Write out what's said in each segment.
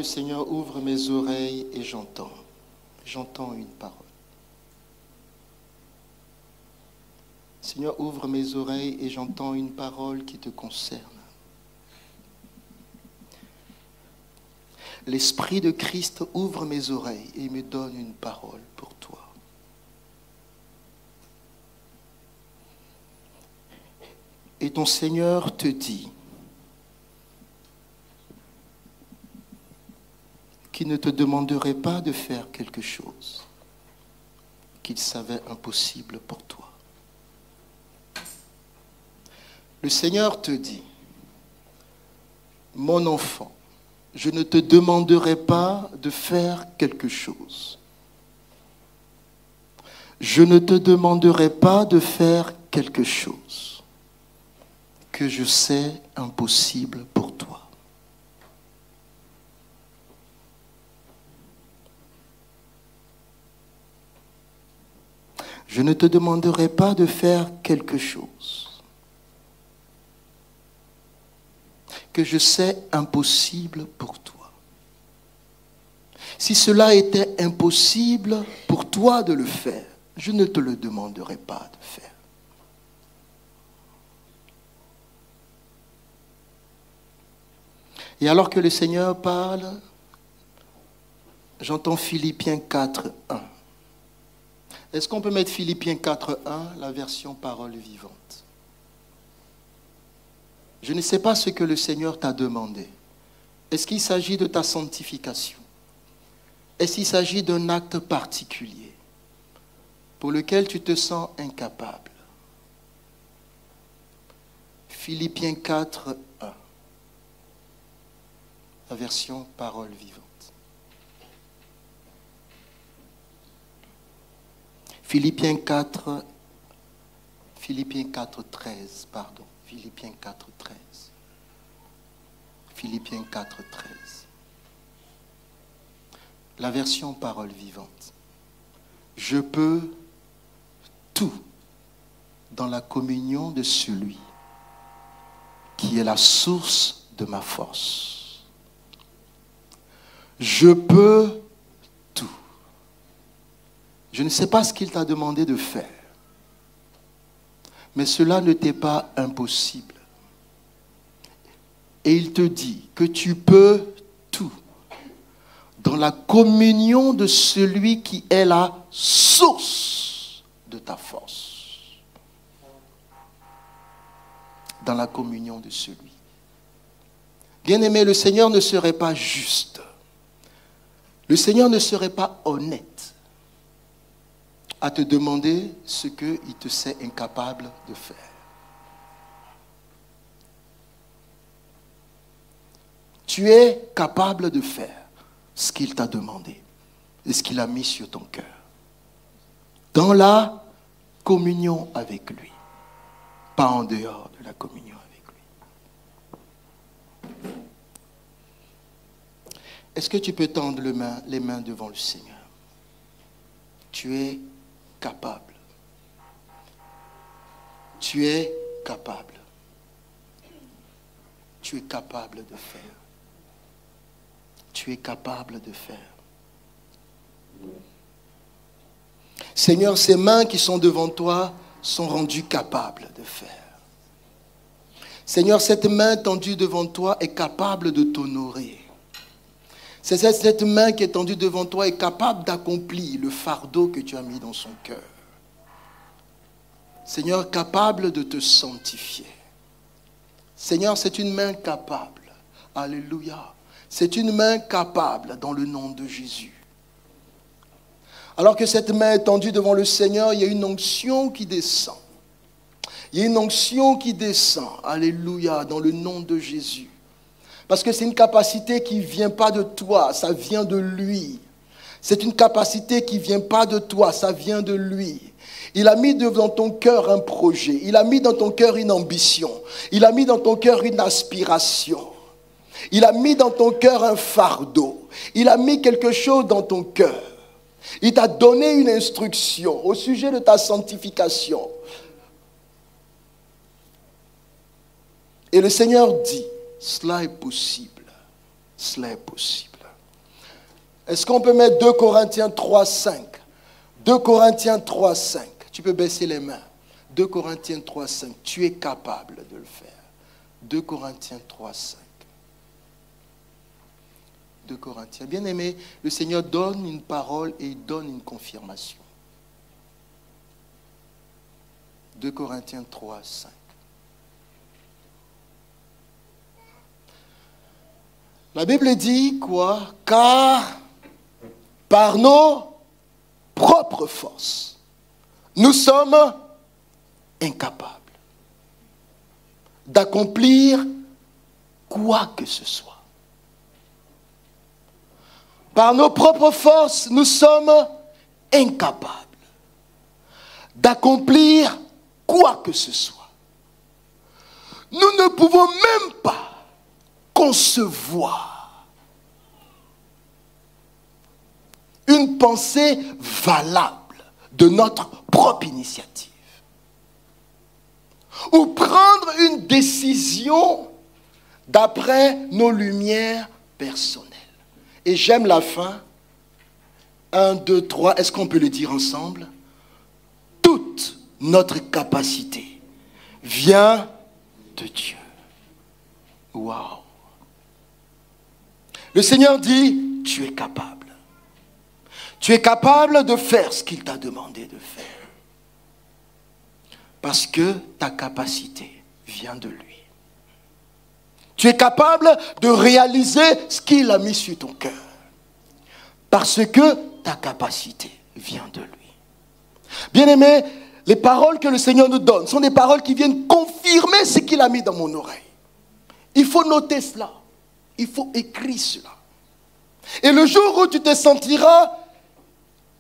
Seigneur ouvre mes oreilles et j'entends. J'entends une parole. Seigneur, ouvre mes oreilles et j'entends une parole qui te concerne. L'Esprit de Christ ouvre mes oreilles et me donne une parole pour toi. Et ton Seigneur te dit qu'il ne te demanderait pas de faire quelque chose qu'il savait impossible pour toi. Le Seigneur te dit, mon enfant, je ne te demanderai pas de faire quelque chose. Je ne te demanderai pas de faire quelque chose que je sais impossible pour toi. Je ne te demanderai pas de faire quelque chose que je sais impossible pour toi. Si cela était impossible pour toi de le faire, je ne te le demanderai pas de faire. Et alors que le Seigneur parle, j'entends Philippiens 4:1. Est-ce qu'on peut mettre Philippiens 4:1, la version parole vivante? Je ne sais pas ce que le Seigneur t'a demandé. Est-ce qu'il s'agit de ta sanctification? Est-ce qu'il s'agit d'un acte particulier pour lequel tu te sens incapable? Philippiens 4:1, la version parole vivante. Philippiens 4, Philippiens 4:13, pardon. Philippiens 4:13. Philippiens 4:13. La version parole vivante. Je peux tout dans la communion de celui qui est la source de ma force. Je peux tout. Je ne sais pas ce qu'il t'a demandé de faire, mais cela ne t'est pas impossible. Et il te dit que tu peux tout dans la communion de celui qui est la source de ta force. Dans la communion de celui. Bien-aimé, le Seigneur ne serait pas juste. Le Seigneur ne serait pas honnête à te demander ce qu'il te sait incapable de faire. Tu es capable de faire ce qu'il t'a demandé et ce qu'il a mis sur ton cœur. Dans la communion avec lui, pas en dehors de la communion avec lui. Est-ce que tu peux tendre les mains devant le Seigneur? Tu es capable. Tu es capable. Tu es capable de faire. Tu es capable de faire. Seigneur, ces mains qui sont devant toi sont rendues capables de faire. Seigneur, cette main tendue devant toi est capable de t'honorer. Cette main qui est tendue devant toi est capable d'accomplir le fardeau que tu as mis dans son cœur. Seigneur, capable de te sanctifier. Seigneur, c'est une main capable. Alléluia. C'est une main capable dans le nom de Jésus. Alors que cette main est tendue devant le Seigneur, il y a une onction qui descend. Il y a une onction qui descend. Alléluia, dans le nom de Jésus. Parce que c'est une capacité qui ne vient pas de toi, ça vient de lui. C'est une capacité qui ne vient pas de toi, ça vient de lui. Il a mis dans ton cœur un projet. Il a mis dans ton cœur une ambition. Il a mis dans ton cœur une aspiration. Il a mis dans ton cœur un fardeau. Il a mis quelque chose dans ton cœur. Il t'a donné une instruction au sujet de ta sanctification. Et le Seigneur dit, cela est possible. Cela est possible. Est-ce qu'on peut mettre 2 Corinthiens 3, 5? 2 Corinthiens 3, 5. Tu peux baisser les mains. 2 Corinthiens 3, 5. Tu es capable de le faire. 2 Corinthiens 3, 5. 2 Corinthiens. Bien aimé, le Seigneur donne une parole et il donne une confirmation. 2 Corinthiens 3, 5. La Bible dit quoi? Car par nos propres forces, nous sommes incapables d'accomplir quoi que ce soit. Par nos propres forces, nous sommes incapables d'accomplir quoi que ce soit. Nous ne pouvons même pas concevoir une pensée valable de notre propre initiative ou prendre une décision d'après nos lumières personnelles. Et j'aime la fin. 1, 2, 3. Est-ce qu'on peut le dire ensemble? Toute notre capacité vient de Dieu. Waouh! Le Seigneur dit, tu es capable. Tu es capable de faire ce qu'il t'a demandé de faire. Parce que ta capacité vient de lui. Tu es capable de réaliser ce qu'il a mis sur ton cœur. Parce que ta capacité vient de lui. Bien-aimés, les paroles que le Seigneur nous donne sont des paroles qui viennent confirmer ce qu'il a mis dans mon oreille. Il faut noter cela. Il faut écrire cela. Et le jour où tu te sentiras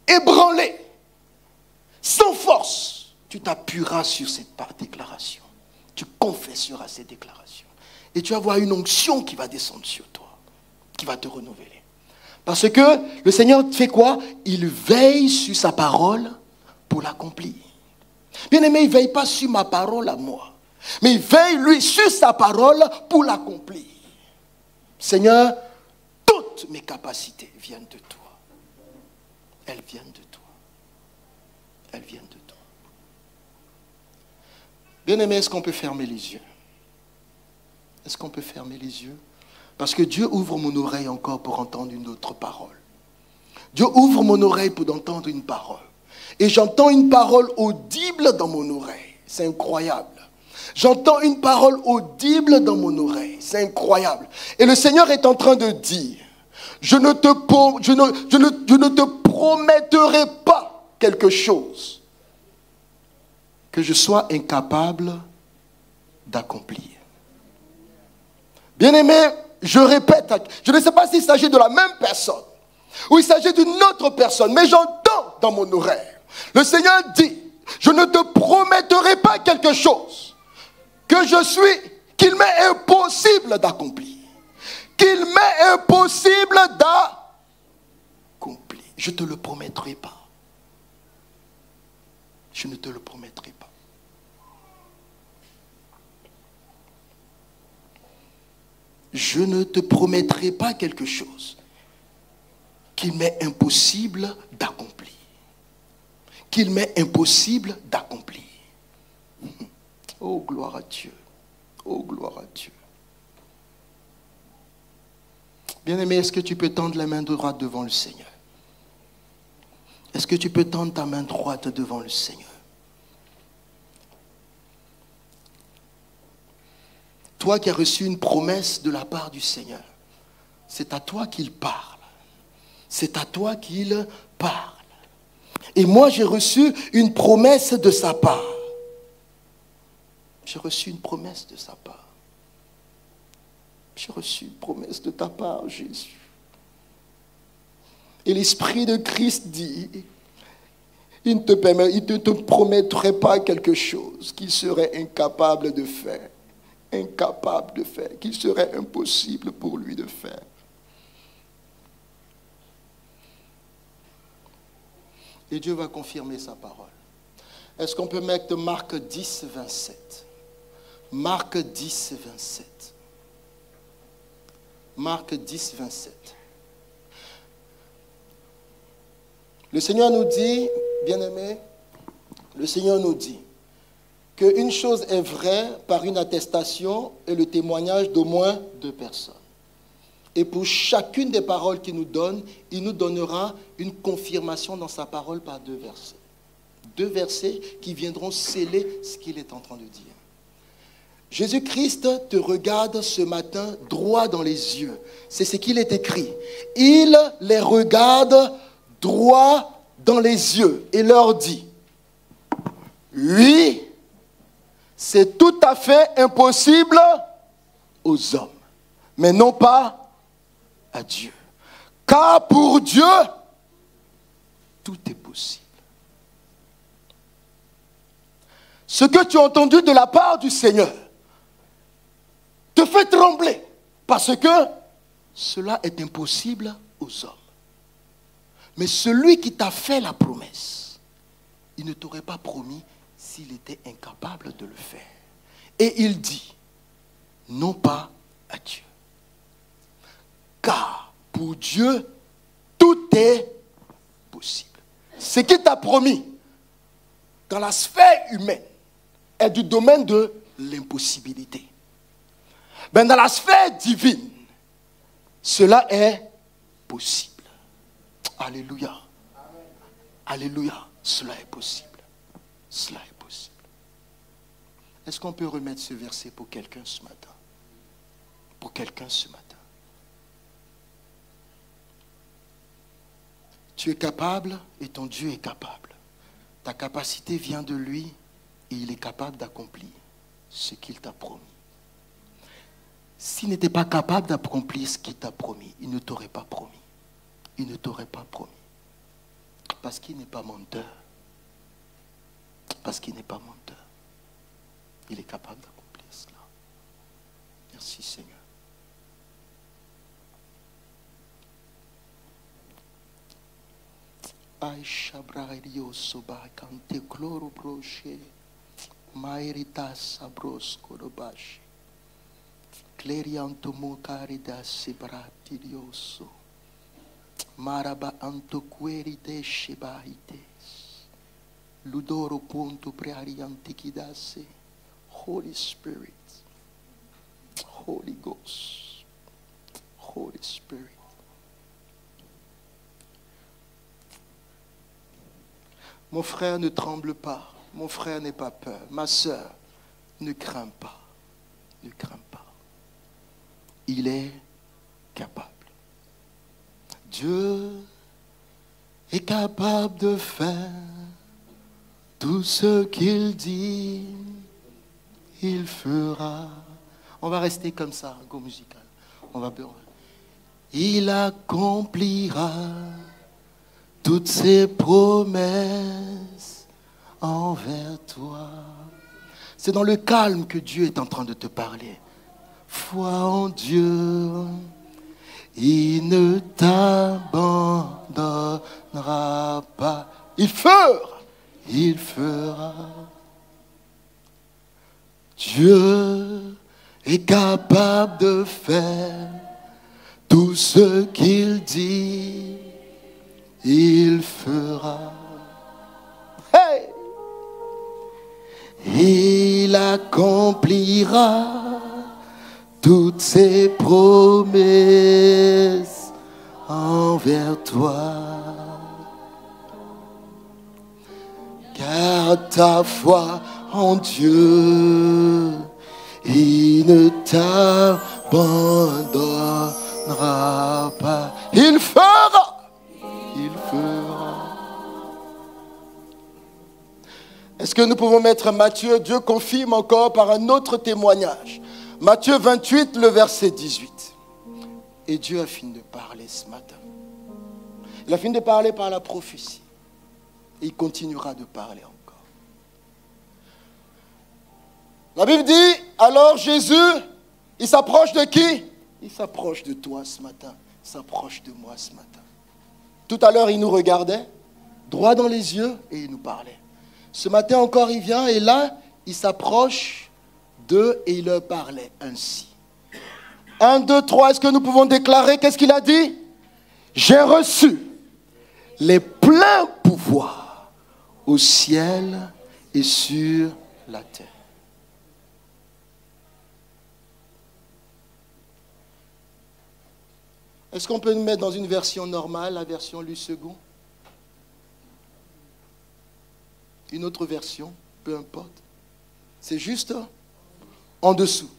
ébranlé, sans force, tu t'appuieras sur cette déclaration. Tu confesseras cette déclaration. Et tu vas voir une onction qui va descendre sur toi, qui va te renouveler. Parce que le Seigneur fait quoi? Il veille sur sa parole pour l'accomplir. Bien aimé, il ne veille pas sur ma parole à moi, mais il veille, lui, sur sa parole pour l'accomplir. Seigneur, toutes mes capacités viennent de toi. Elles viennent de toi. Elles viennent de toi. Bien aimé, est-ce qu'on peut fermer les yeux? Est-ce qu'on peut fermer les yeux? Parce que Dieu ouvre mon oreille encore pour entendre une autre parole. Dieu ouvre mon oreille pour entendre une parole. Et j'entends une parole audible dans mon oreille. C'est incroyable. J'entends une parole audible dans mon oreille. C'est incroyable. Et le Seigneur est en train de dire, je ne te promettrai pas quelque chose que je sois incapable d'accomplir. Bien-aimé, je répète, je ne sais pas s'il s'agit de la même personne ou il s'agit d'une autre personne, mais j'entends dans mon oreille. Le Seigneur dit, je ne te promettrai pas quelque chose qu'il m'est impossible d'accomplir. Qu'il m'est impossible d'accomplir. Je ne te le promettrai pas. Je ne te le promettrai pas. Je ne te promettrai pas quelque chose qu'il m'est impossible d'accomplir. Qu'il m'est impossible d'accomplir. Oh, gloire à Dieu. Oh, gloire à Dieu. Bien-aimé, est-ce que tu peux tendre la main droite devant le Seigneur? Est-ce que tu peux tendre ta main droite devant le Seigneur? Toi qui as reçu une promesse de la part du Seigneur, c'est à toi qu'il parle. C'est à toi qu'il parle. Et moi, j'ai reçu une promesse de sa part. J'ai reçu une promesse de sa part. J'ai reçu une promesse de ta part, Jésus. Et l'Esprit de Christ dit, il ne te promettrait pas quelque chose qu'il serait incapable de faire. Incapable de faire, qu'il serait impossible pour lui de faire. Et Dieu va confirmer sa parole. Est-ce qu'on peut mettre Marc 10, 27? Marc 10, 27. Marc 10, 27. Le Seigneur nous dit, bien-aimés, le Seigneur nous dit qu'une chose est vraie par une attestation et le témoignage d'au moins 2 personnes. Et pour chacune des paroles qu'il nous donne, il nous donnera une confirmation dans sa parole par 2 versets. 2 versets qui viendront sceller ce qu'il est en train de dire. Jésus-Christ te regarde ce matin droit dans les yeux. C'est ce qu'il est écrit. Il les regarde droit dans les yeux et leur dit, oui, c'est tout à fait impossible aux hommes, mais non pas à Dieu. Car pour Dieu, tout est possible. Ce que tu as entendu de la part du Seigneur te fait trembler parce que cela est impossible aux hommes. Mais celui qui t'a fait la promesse, il ne t'aurait pas promis s'il était incapable de le faire. Et il dit, non pas à Dieu. Car pour Dieu, tout est possible. Ce qu'il t'a promis dans la sphère humaine est du domaine de l'impossibilité. Mais dans la sphère divine, cela est possible. Alléluia. Alléluia. Cela est possible. Cela est possible. Est-ce qu'on peut remettre ce verset pour quelqu'un ce matin? Pour quelqu'un ce matin. Tu es capable et ton Dieu est capable. Ta capacité vient de lui et il est capable d'accomplir ce qu'il t'a promis. S'il n'était pas capable d'accomplir ce qu'il t'a promis, il ne t'aurait pas promis. Il ne t'aurait pas promis. Parce qu'il n'est pas menteur. Parce qu'il n'est pas menteur. Il est capable d'accomplir cela. Merci Seigneur. Aïcha brario soba kante chloro broche maerita sabros korobashi clerianto mocarida sebratilioso maraba antoqueri de shebaites ludoro ponto preariantiquidase. Holy Spirit, Holy Ghost, Holy Spirit. Mon frère, ne tremble pas. Mon frère, n'aie pas peur. Ma sœur, ne crains pas. Ne crains pas. Il est capable. Dieu est capable de faire tout ce qu'il dit, il fera. On va rester comme ça, go musical. On va beurrer. Il accomplira toutes ses promesses envers toi. C'est dans le calme que Dieu est en train de te parler. Foi en Dieu, il ne t'abandonnera pas. Il fera, il fera. Dieu est capable de faire tout ce qu'il dit. Il fera. Hey! Il accomplira toutes ses promesses envers toi. Garde ta foi en Dieu, il ne t'abandonnera pas. Il fera. Il fera. Est-ce que nous pouvons mettre Matthieu? Dieu confirme encore par un autre témoignage. Matthieu 28, le verset 18. Et Dieu a fini de parler ce matin. Il a fini de parler par la prophétie. Et il continuera de parler encore. La Bible dit, alors Jésus, il s'approche de qui? Il s'approche de toi ce matin. Il s'approche de moi ce matin. Tout à l'heure, il nous regardait, droit dans les yeux, et il nous parlait. Ce matin encore, il vient, et là, il s'approche d'eux, et il leur parlait ainsi. 1, 2, 3, est-ce que nous pouvons déclarer? Qu'est-ce qu'il a dit? J'ai reçu les pleins pouvoirs au ciel et sur la terre. Est-ce qu'on peut nous mettre dans une version normale, la version Louis II? Une autre version, peu importe. C'est juste en dessous.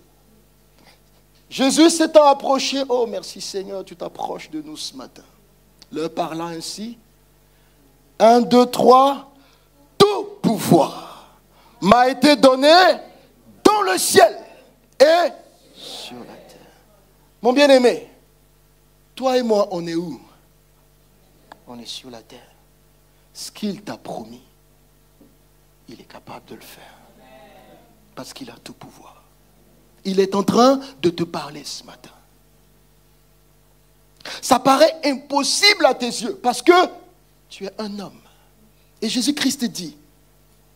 Jésus s'étant approché, oh merci Seigneur, tu t'approches de nous ce matin. Leur parlant ainsi, 1, 2, 3, tout pouvoir m'a été donné dans le ciel et sur la terre. Mon bien-aimé, toi et moi, on est où? On est sur la terre. Ce qu'il t'a promis, il est capable de le faire. Parce qu'il a tout pouvoir. Il est en train de te parler ce matin. Ça paraît impossible à tes yeux parce que tu es un homme. Et Jésus-Christ dit,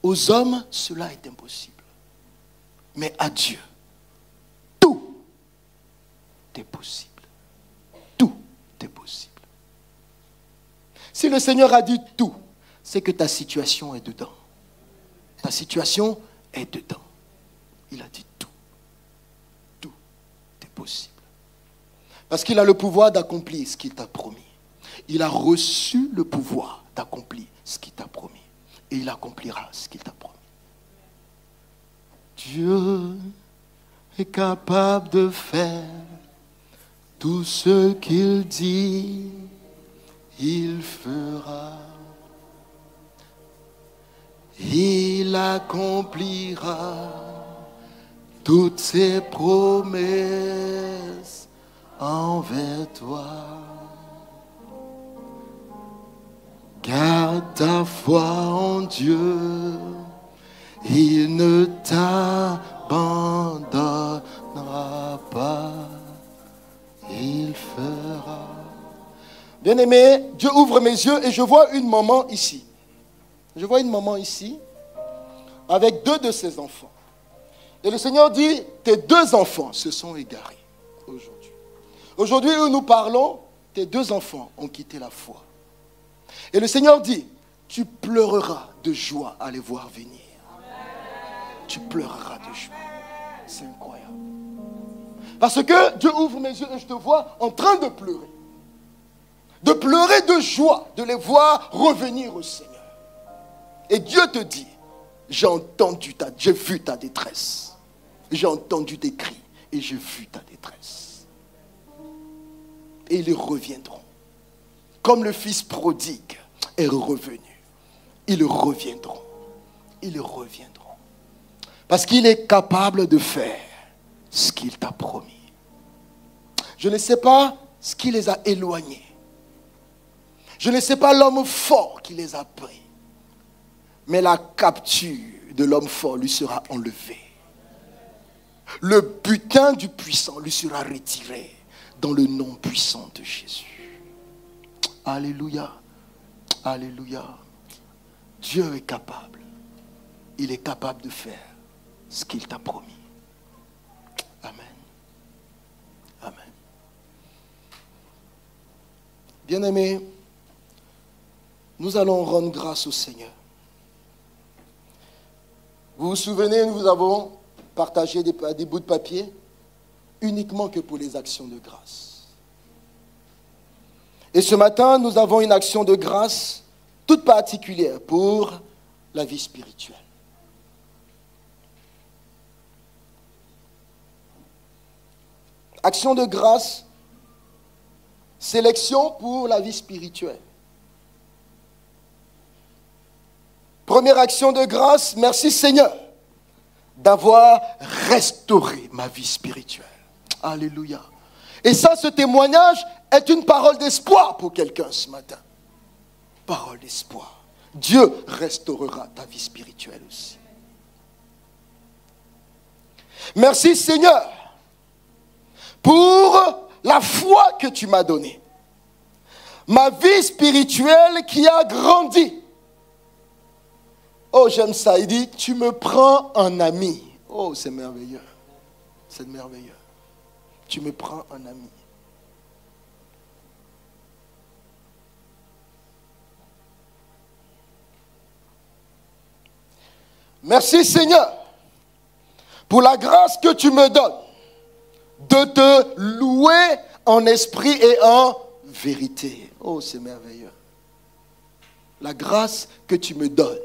aux hommes, cela est impossible. Mais à Dieu, tout est possible. Tout est possible. Si le Seigneur a dit tout, c'est que ta situation est dedans. Ta situation est dedans. Il a dit tout. Tout est possible. Parce qu'il a le pouvoir d'accomplir ce qu'il t'a promis. Il a reçu le pouvoir d'accomplir ce qu'il t'a promis. Et il accomplira ce qu'il t'a promis. Dieu est capable de faire tout ce qu'il dit, il fera. Il accomplira toutes ses promesses envers toi. Garde ta foi en Dieu, il ne t'abandonnera pas, il fera. Bien-aimé, Dieu ouvre mes yeux et je vois une maman ici. Je vois une maman ici avec 2 de ses enfants. Et le Seigneur dit, tes 2 enfants se sont égarés aujourd'hui. Aujourd'hui où nous parlons, tes 2 enfants ont quitté la foi. Et le Seigneur dit, tu pleureras de joie à les voir venir. Tu pleureras de joie. C'est incroyable. Parce que Dieu ouvre mes yeux et je te vois en train de pleurer. De pleurer de joie, de les voir revenir au Seigneur. Et Dieu te dit, j'ai vu ta détresse. J'ai entendu tes cris et j'ai vu ta détresse. Et ils reviendront. Comme le fils prodigue est revenu. Ils reviendront. Ils reviendront. Parce qu'il est capable de faire ce qu'il t'a promis. Je ne sais pas ce qui les a éloignés. Je ne sais pas l'homme fort qui les a pris. Mais la capture de l'homme fort lui sera enlevée. Le butin du puissant lui sera retiré dans le nom puissant de Jésus. Alléluia. Alléluia. Dieu est capable. Il est capable de faire ce qu'il t'a promis. Amen. Amen. Bien-aimés, nous allons rendre grâce au Seigneur. Vous vous souvenez, nous avons partagé des bouts de papier uniquement que pour les actions de grâce. Et ce matin, nous avons une action de grâce toute particulière pour la vie spirituelle. Action de grâce, sélection pour la vie spirituelle. Première action de grâce, merci Seigneur d'avoir restauré ma vie spirituelle. Alléluia. Et ça, ce témoignage est une parole d'espoir pour quelqu'un ce matin. Parole d'espoir. Dieu restaurera ta vie spirituelle aussi. Merci Seigneur pour la foi que tu m'as donnée. Ma vie spirituelle qui a grandi. Oh, j'aime ça. Il dit, tu me prends un ami. Oh, c'est merveilleux. C'est merveilleux. Tu me prends un ami. Merci Seigneur pour la grâce que tu me donnes de te louer en esprit et en vérité. Oh, c'est merveilleux. La grâce que tu me donnes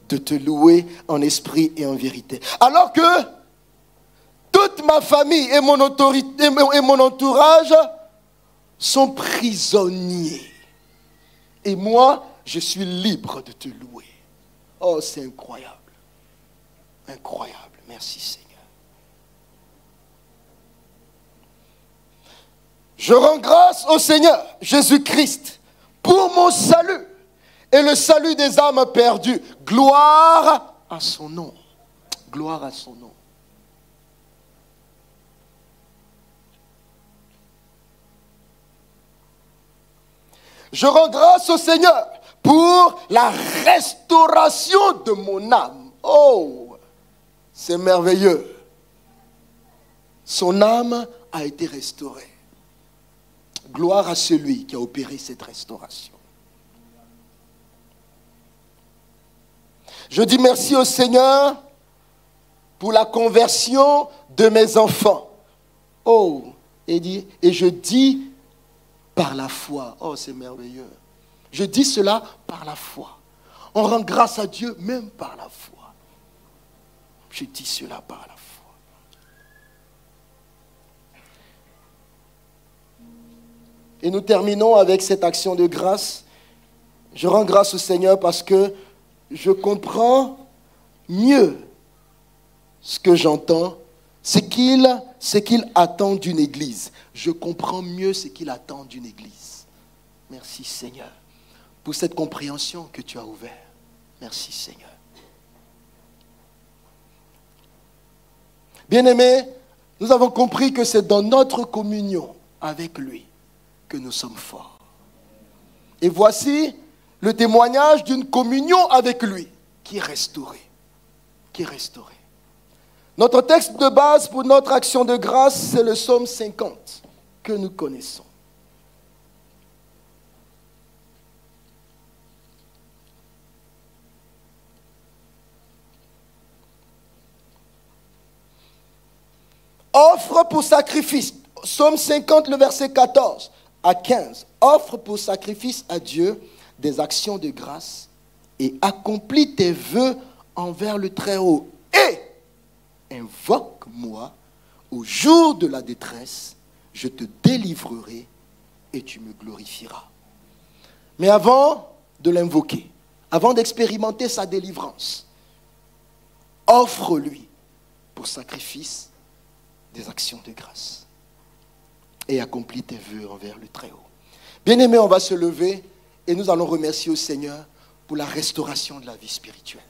de te louer en esprit et en vérité. Alors que toute ma famille et mon autorité et mon entourage sont prisonniers. Et moi, je suis libre de te louer. Oh, c'est incroyable. Incroyable. Merci Seigneur. Je rends grâce au Seigneur Jésus-Christ pour mon salut et le salut des âmes perdues. Gloire à son nom. Gloire à son nom. Je rends grâce au Seigneur pour la restauration de mon âme. Oh, c'est merveilleux. Son âme a été restaurée. Gloire à celui qui a opéré cette restauration. Je dis merci au Seigneur pour la conversion de mes enfants. Oh, et je dis par la foi. Oh, c'est merveilleux. Je dis cela par la foi. On rend grâce à Dieu même par la foi. Je dis cela par la foi. Et nous terminons avec cette action de grâce. Je rends grâce au Seigneur parce que je comprends mieux ce que j'entends, ce qu'il attend d'une église. Je comprends mieux ce qu'il attend d'une église. Merci Seigneur pour cette compréhension que tu as ouverte. Merci Seigneur. Bien-aimés, nous avons compris que c'est dans notre communion avec lui que nous sommes forts. Et voici le témoignage d'une communion avec lui qui est restaurée. Qui est restaurée. Notre texte de base pour notre action de grâce, c'est le psaume 50 que nous connaissons. Offre pour sacrifice. Psaume 50, le verset 14 à 15. Offre pour sacrifice à Dieu des actions de grâce et accomplis tes vœux envers le Très-Haut. Et invoque-moi au jour de la détresse, je te délivrerai et tu me glorifieras. Mais avant de l'invoquer, avant d'expérimenter sa délivrance, offre-lui pour sacrifice des actions de grâce et accomplis tes vœux envers le Très-Haut. Bien-aimés, on va se lever et nous allons remercier au Seigneur pour la restauration de la vie spirituelle.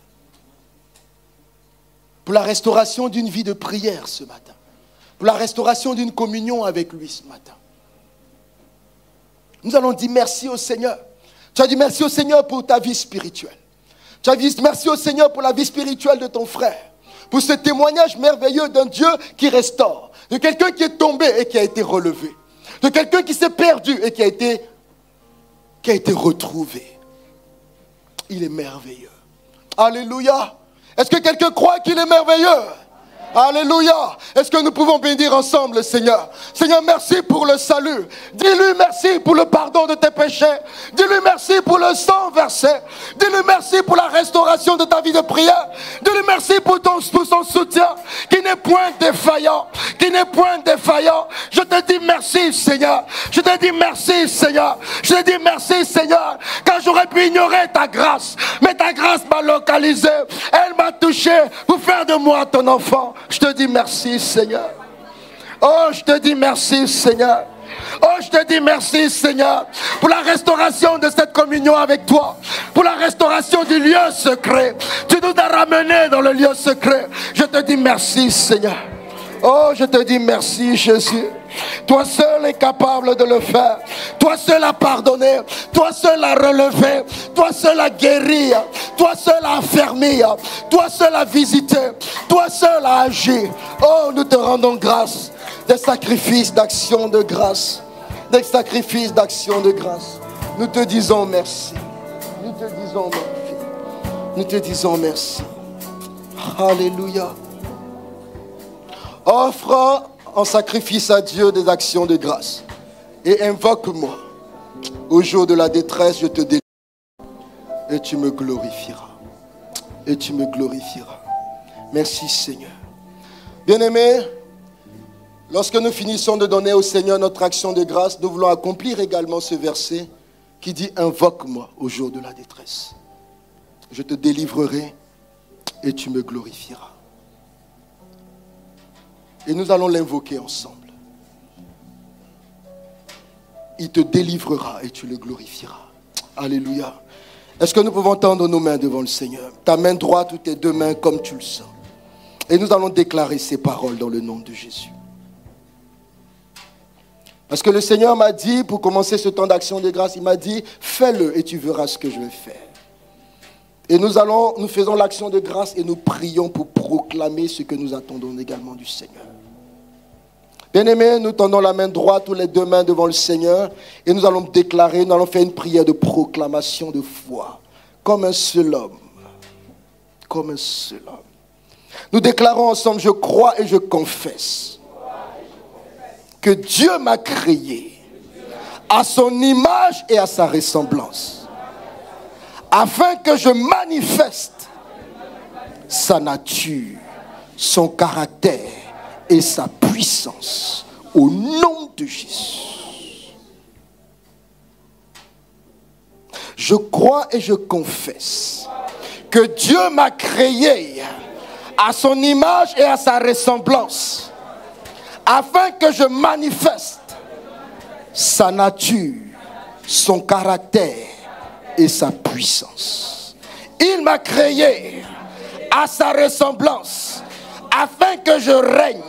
Pour la restauration d'une vie de prière ce matin. Pour la restauration d'une communion avec lui ce matin. Nous allons dire merci au Seigneur. Tu as dit merci au Seigneur pour ta vie spirituelle. Tu as dit merci au Seigneur pour la vie spirituelle de ton frère. Pour ce témoignage merveilleux d'un Dieu qui restaure. De quelqu'un qui est tombé et qui a été relevé. De quelqu'un qui s'est perdu et qui a été retrouvé. Il est merveilleux. Alléluia. Est-ce que quelqu'un croit qu'il est merveilleux? Alléluia. Est-ce que nous pouvons bénir ensemble le Seigneur? Seigneur, merci pour le salut. Dis-lui merci pour le pardon de tes péchés. Dis-lui merci pour le sang versé. Dis-lui merci pour la restauration de ta vie de prière. Dis-lui merci pour son soutien qui n'est point défaillant. Qui n'est point défaillant. Je te dis merci Seigneur. Je te dis merci Seigneur. Je te dis merci Seigneur. Car j'aurais pu ignorer ta grâce. Mais ta grâce m'a localisé. Elle m'a touché pour faire de moi ton enfant. Je te dis merci Seigneur. Oh, je te dis merci Seigneur. Oh, je te dis merci Seigneur pour la restauration de cette communion avec toi. Pour la restauration du lieu secret. Tu nous as ramenés dans le lieu secret. Je te dis merci Seigneur. Oh, je te dis merci Jésus. Toi seul est capable de le faire. Toi seul a pardonné. Toi seul a relevé. Toi seul a guéri. Toi seul a affermi. Toi seul a visité. Toi seul a agi. Oh, nous te rendons grâce. Des sacrifices d'action de grâce. Des sacrifices d'action de grâce. Nous te disons merci. Nous te disons merci. Nous te disons merci. Alléluia. Offre en sacrifice à Dieu des actions de grâce. Et invoque-moi. Au jour de la détresse, je te délivrerai. Et tu me glorifieras. Et tu me glorifieras. Merci Seigneur. Bien-aimés, lorsque nous finissons de donner au Seigneur notre action de grâce, nous voulons accomplir également ce verset qui dit « Invoque-moi au jour de la détresse. Je te délivrerai et tu me glorifieras. » Et nous allons l'invoquer ensemble. Il te délivrera et tu le glorifieras. Alléluia. Est-ce que nous pouvons tendre nos mains devant le Seigneur? Ta main droite ou tes deux mains comme tu le sens. Et nous allons déclarer ces paroles dans le nom de Jésus. Parce que le Seigneur m'a dit, pour commencer ce temps d'action de grâce, il m'a dit, fais-le et tu verras ce que je vais faire. Et nous faisons l'action de grâce et nous prions pour proclamer ce que nous attendons également du Seigneur. Bien-aimés, nous tendons la main droite ou les deux mains devant le Seigneur et nous allons déclarer, nous allons faire une prière de proclamation de foi, comme un seul homme. Comme un seul homme. Nous déclarons ensemble, je crois et je confesse que Dieu m'a créé à son image et à sa ressemblance, afin que je manifeste sa nature, son caractère et sa puissance au nom de Jésus. Je crois et je confesse que Dieu m'a créé à son image et à sa ressemblance, afin que je manifeste sa nature, son caractère et sa puissance. Il m'a créé à sa ressemblance, afin que je règne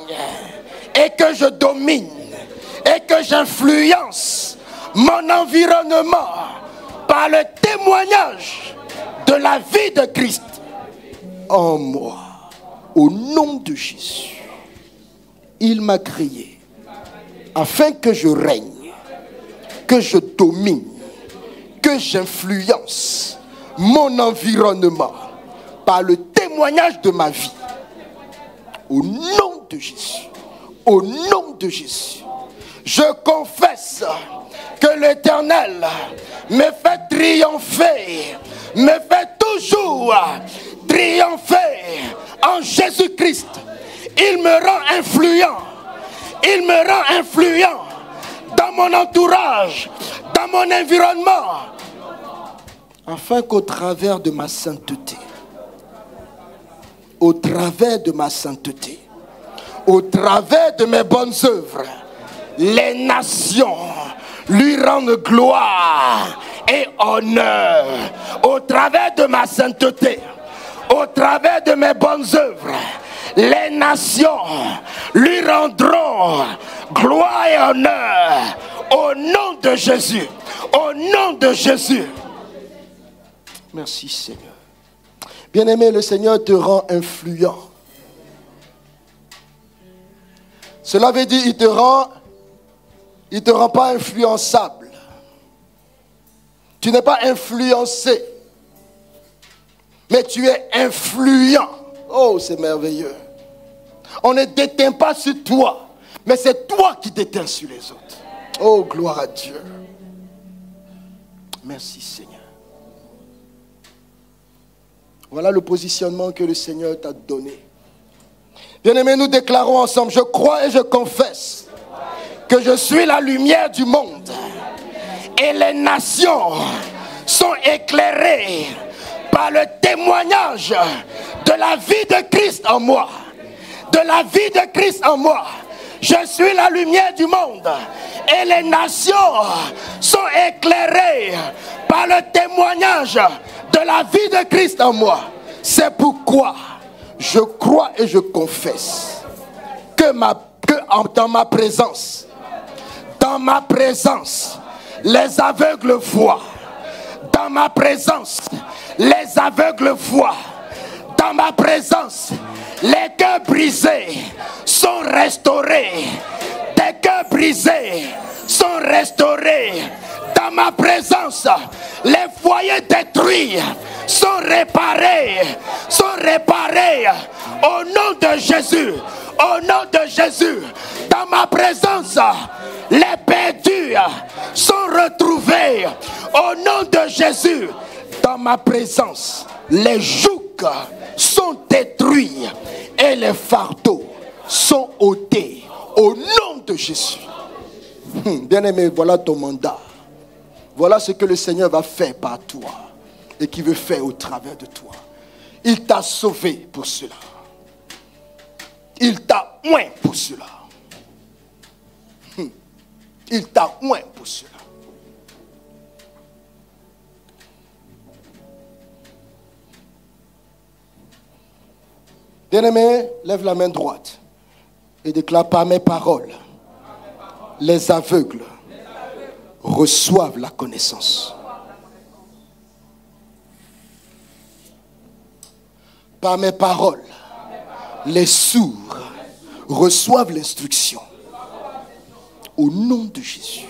et que je domine et que j'influence mon environnement par le témoignage de la vie de Christ en moi. Au nom de Jésus, il m'a créé afin que je règne, que je domine, que j'influence mon environnement par le témoignage de ma vie. Au nom de Jésus, au nom de Jésus, je confesse que l'Éternel me fait triompher, me fait toujours triompher en Jésus-Christ. Il me rend influent. Il me rend influent dans mon entourage, dans mon environnement, afin qu'au travers de ma sainteté, au travers de ma sainteté, au travers de mes bonnes œuvres, les nations lui rendent gloire et honneur. Au travers de ma sainteté, au travers de mes bonnes œuvres, les nations lui rendront gloire et honneur. Au nom de Jésus, au nom de Jésus. Merci Seigneur. Bien-aimé, le Seigneur te rend influent. Cela veut dire il te rend pas influençable. Tu n'es pas influencé, mais tu es influent. Oh, c'est merveilleux. On ne déteint pas sur toi, mais c'est toi qui déteins sur les autres. Oh, gloire à Dieu. Merci Seigneur. Voilà le positionnement que le Seigneur t'a donné. Bien-aimés, nous déclarons ensemble, je crois et je confesse que je suis la lumière du monde et les nations sont éclairées par le témoignage de la vie de Christ en moi. De la vie de Christ en moi. Je suis la lumière du monde et les nations sont éclairées par le témoignage de la vie de Christ en moi. C'est pourquoi je crois et je confesse que dans ma présence, les aveugles voient. Dans ma présence, les aveugles voient. Dans ma présence, les cœurs brisés sont restaurés. Des cœurs brisés sont restaurés. Dans ma présence, les foyers détruits sont réparés. Au nom de Jésus. Au nom de Jésus. Dans ma présence, les perdus sont retrouvés. Au nom de Jésus. Dans ma présence, les jougs sont détruits et les fardeaux sont ôtés. Au nom de Jésus. Bien-aimé, voilà ton mandat. Voilà ce que le Seigneur va faire par toi et qui veut faire au travers de toi. Il t'a sauvé pour cela. Il t'a oint pour cela. Il t'a oint pour cela. Bien-aimé, lève la main droite et déclare par mes paroles. Les aveugles reçoivent la connaissance. Par mes paroles, les sourds reçoivent l'instruction. Au nom de Jésus.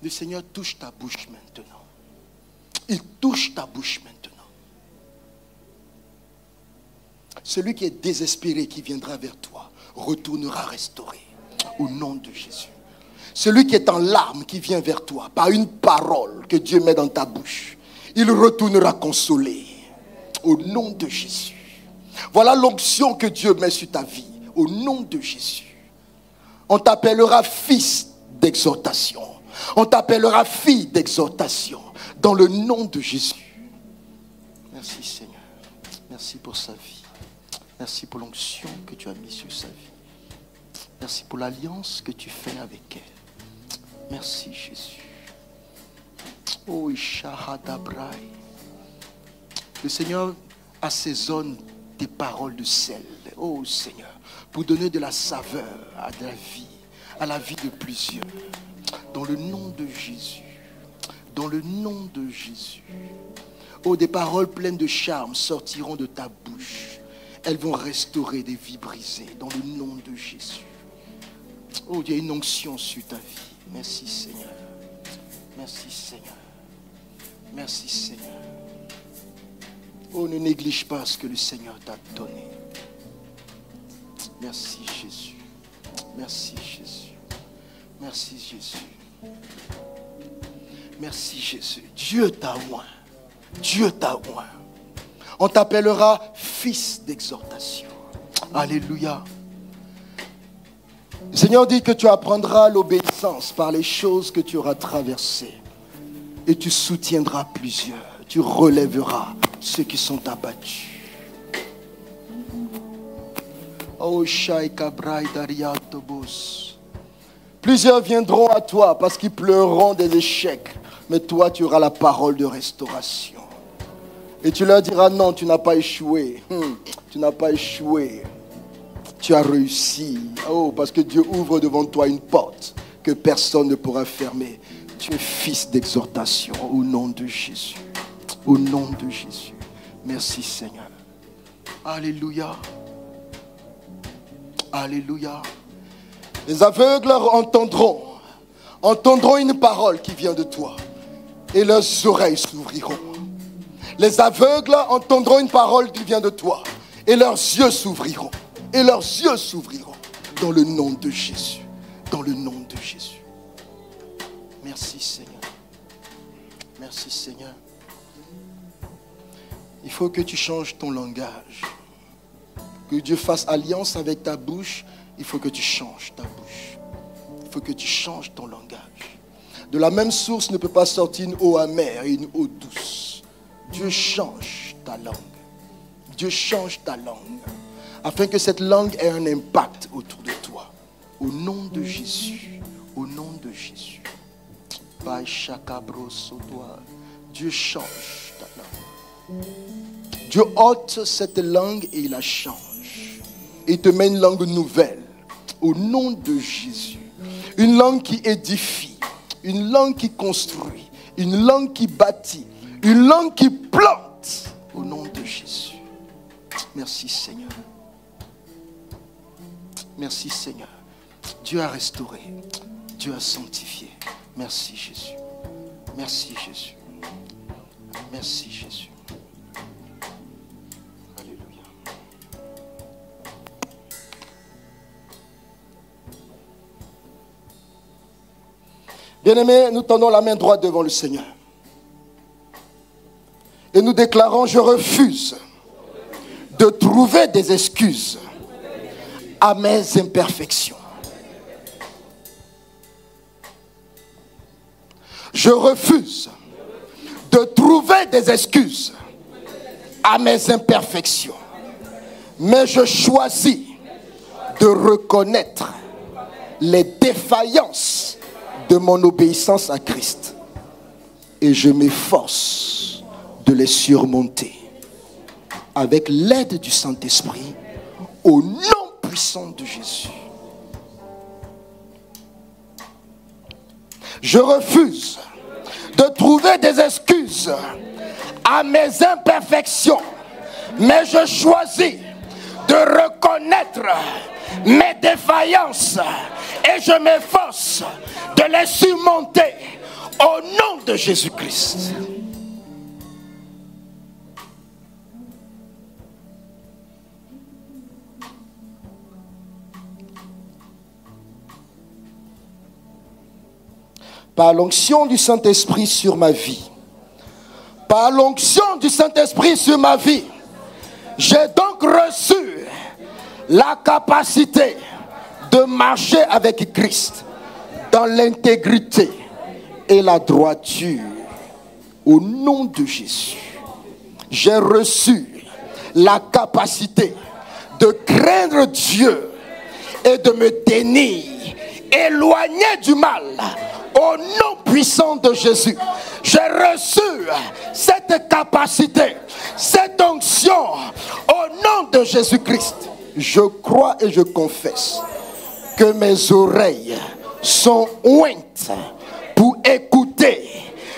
Le Seigneur touche ta bouche maintenant. Il touche ta bouche maintenant. Celui qui est désespéré, qui viendra vers toi, retournera restauré. Au nom de Jésus. Celui qui est en larmes, qui vient vers toi, par une parole que Dieu met dans ta bouche, il retournera consolé. Au nom de Jésus. Voilà l'onction que Dieu met sur ta vie. Au nom de Jésus. On t'appellera fils d'exhortation. On t'appellera fille d'exhortation. Dans le nom de Jésus. Merci Seigneur. Merci pour sa vie. Merci pour l'onction que tu as mise sur sa vie. Merci pour l'alliance que tu fais avec elle. Merci Jésus. Oh Ishahadabrai. Le Seigneur assaisonne tes paroles de sel. Oh Seigneur, pour donner de la saveur à la vie de plusieurs. Dans le nom de Jésus. Dans le nom de Jésus. Oh, des paroles pleines de charme sortiront de ta bouche. Elles vont restaurer des vies brisées. Dans le nom de Jésus. Oh, il y a une onction sur ta vie. Merci Seigneur. Merci Seigneur. Merci Seigneur. Oh, ne néglige pas ce que le Seigneur t'a donné. Merci Jésus. Merci Jésus. Merci Jésus. Merci Jésus. Dieu t'a oint. Dieu t'a oint. On t'appellera fils d'exhortation. Alléluia. Le Seigneur dit que tu apprendras l'obéissance par les choses que tu auras traversées. Et tu soutiendras plusieurs. Tu relèveras ceux qui sont abattus. Oh, Shaika Braï Daria Tobos. Plusieurs viendront à toi parce qu'ils pleureront des échecs. Mais toi, tu auras la parole de restauration. Et tu leur diras non, tu n'as pas échoué. Tu n'as pas échoué. Tu as réussi. Oh, parce que Dieu ouvre devant toi une porte que personne ne pourra fermer. Tu es fils d'exhortation au nom de Jésus. Au nom de Jésus. Merci Seigneur. Alléluia. Alléluia. Les aveugles entendront une parole qui vient de toi. Et leurs oreilles s'ouvriront. Les aveugles entendront une parole qui vient de toi. Et leurs yeux s'ouvriront. Et leurs yeux s'ouvriront. Dans le nom de Jésus. Dans le nom de Jésus. Merci Seigneur. Merci Seigneur. Il faut que tu changes ton langage. Que Dieu fasse alliance avec ta bouche. Il faut que tu changes ta bouche. Il faut que tu changes ton langage. De la même source ne peut pas sortir une eau amère et une eau douce. Dieu change ta langue. Dieu change ta langue. Afin que cette langue ait un impact autour de toi. Au nom de Jésus. Au nom de Jésus. Dieu change ta langue. Dieu ôte cette langue et il la change. Et il te met une langue nouvelle. Au nom de Jésus. Une langue qui édifie. Une langue qui construit. Une langue qui bâtit. Une langue qui plante. Au nom de Jésus. Merci Seigneur. Merci Seigneur. Dieu a restauré. Dieu a sanctifié. Merci Jésus. Merci Jésus. Merci Jésus. Alléluia. Bien-aimés, nous tendons la main droite devant le Seigneur. Et nous déclarons, je refuse de trouver des excuses à mes imperfections. Je refuse de trouver des excuses à mes imperfections. Mais je choisis de reconnaître les défaillances de mon obéissance à Christ. Et je m'efforce de les surmonter avec l'aide du Saint-Esprit au nom puissant de Jésus. Je refuse de trouver des excuses à mes imperfections, mais je choisis de reconnaître mes défaillances et je m'efforce de les surmonter au nom de Jésus-Christ. Par l'onction du Saint-Esprit sur ma vie, par l'onction du Saint-Esprit sur ma vie, j'ai donc reçu la capacité de marcher avec Christ dans l'intégrité et la droiture. Au nom de Jésus, j'ai reçu la capacité de craindre Dieu et de me tenir éloigné du mal. Au nom puissant de Jésus, j'ai reçu cette capacité, cette onction au nom de Jésus-Christ. Je crois et je confesse que mes oreilles sont ointes pour écouter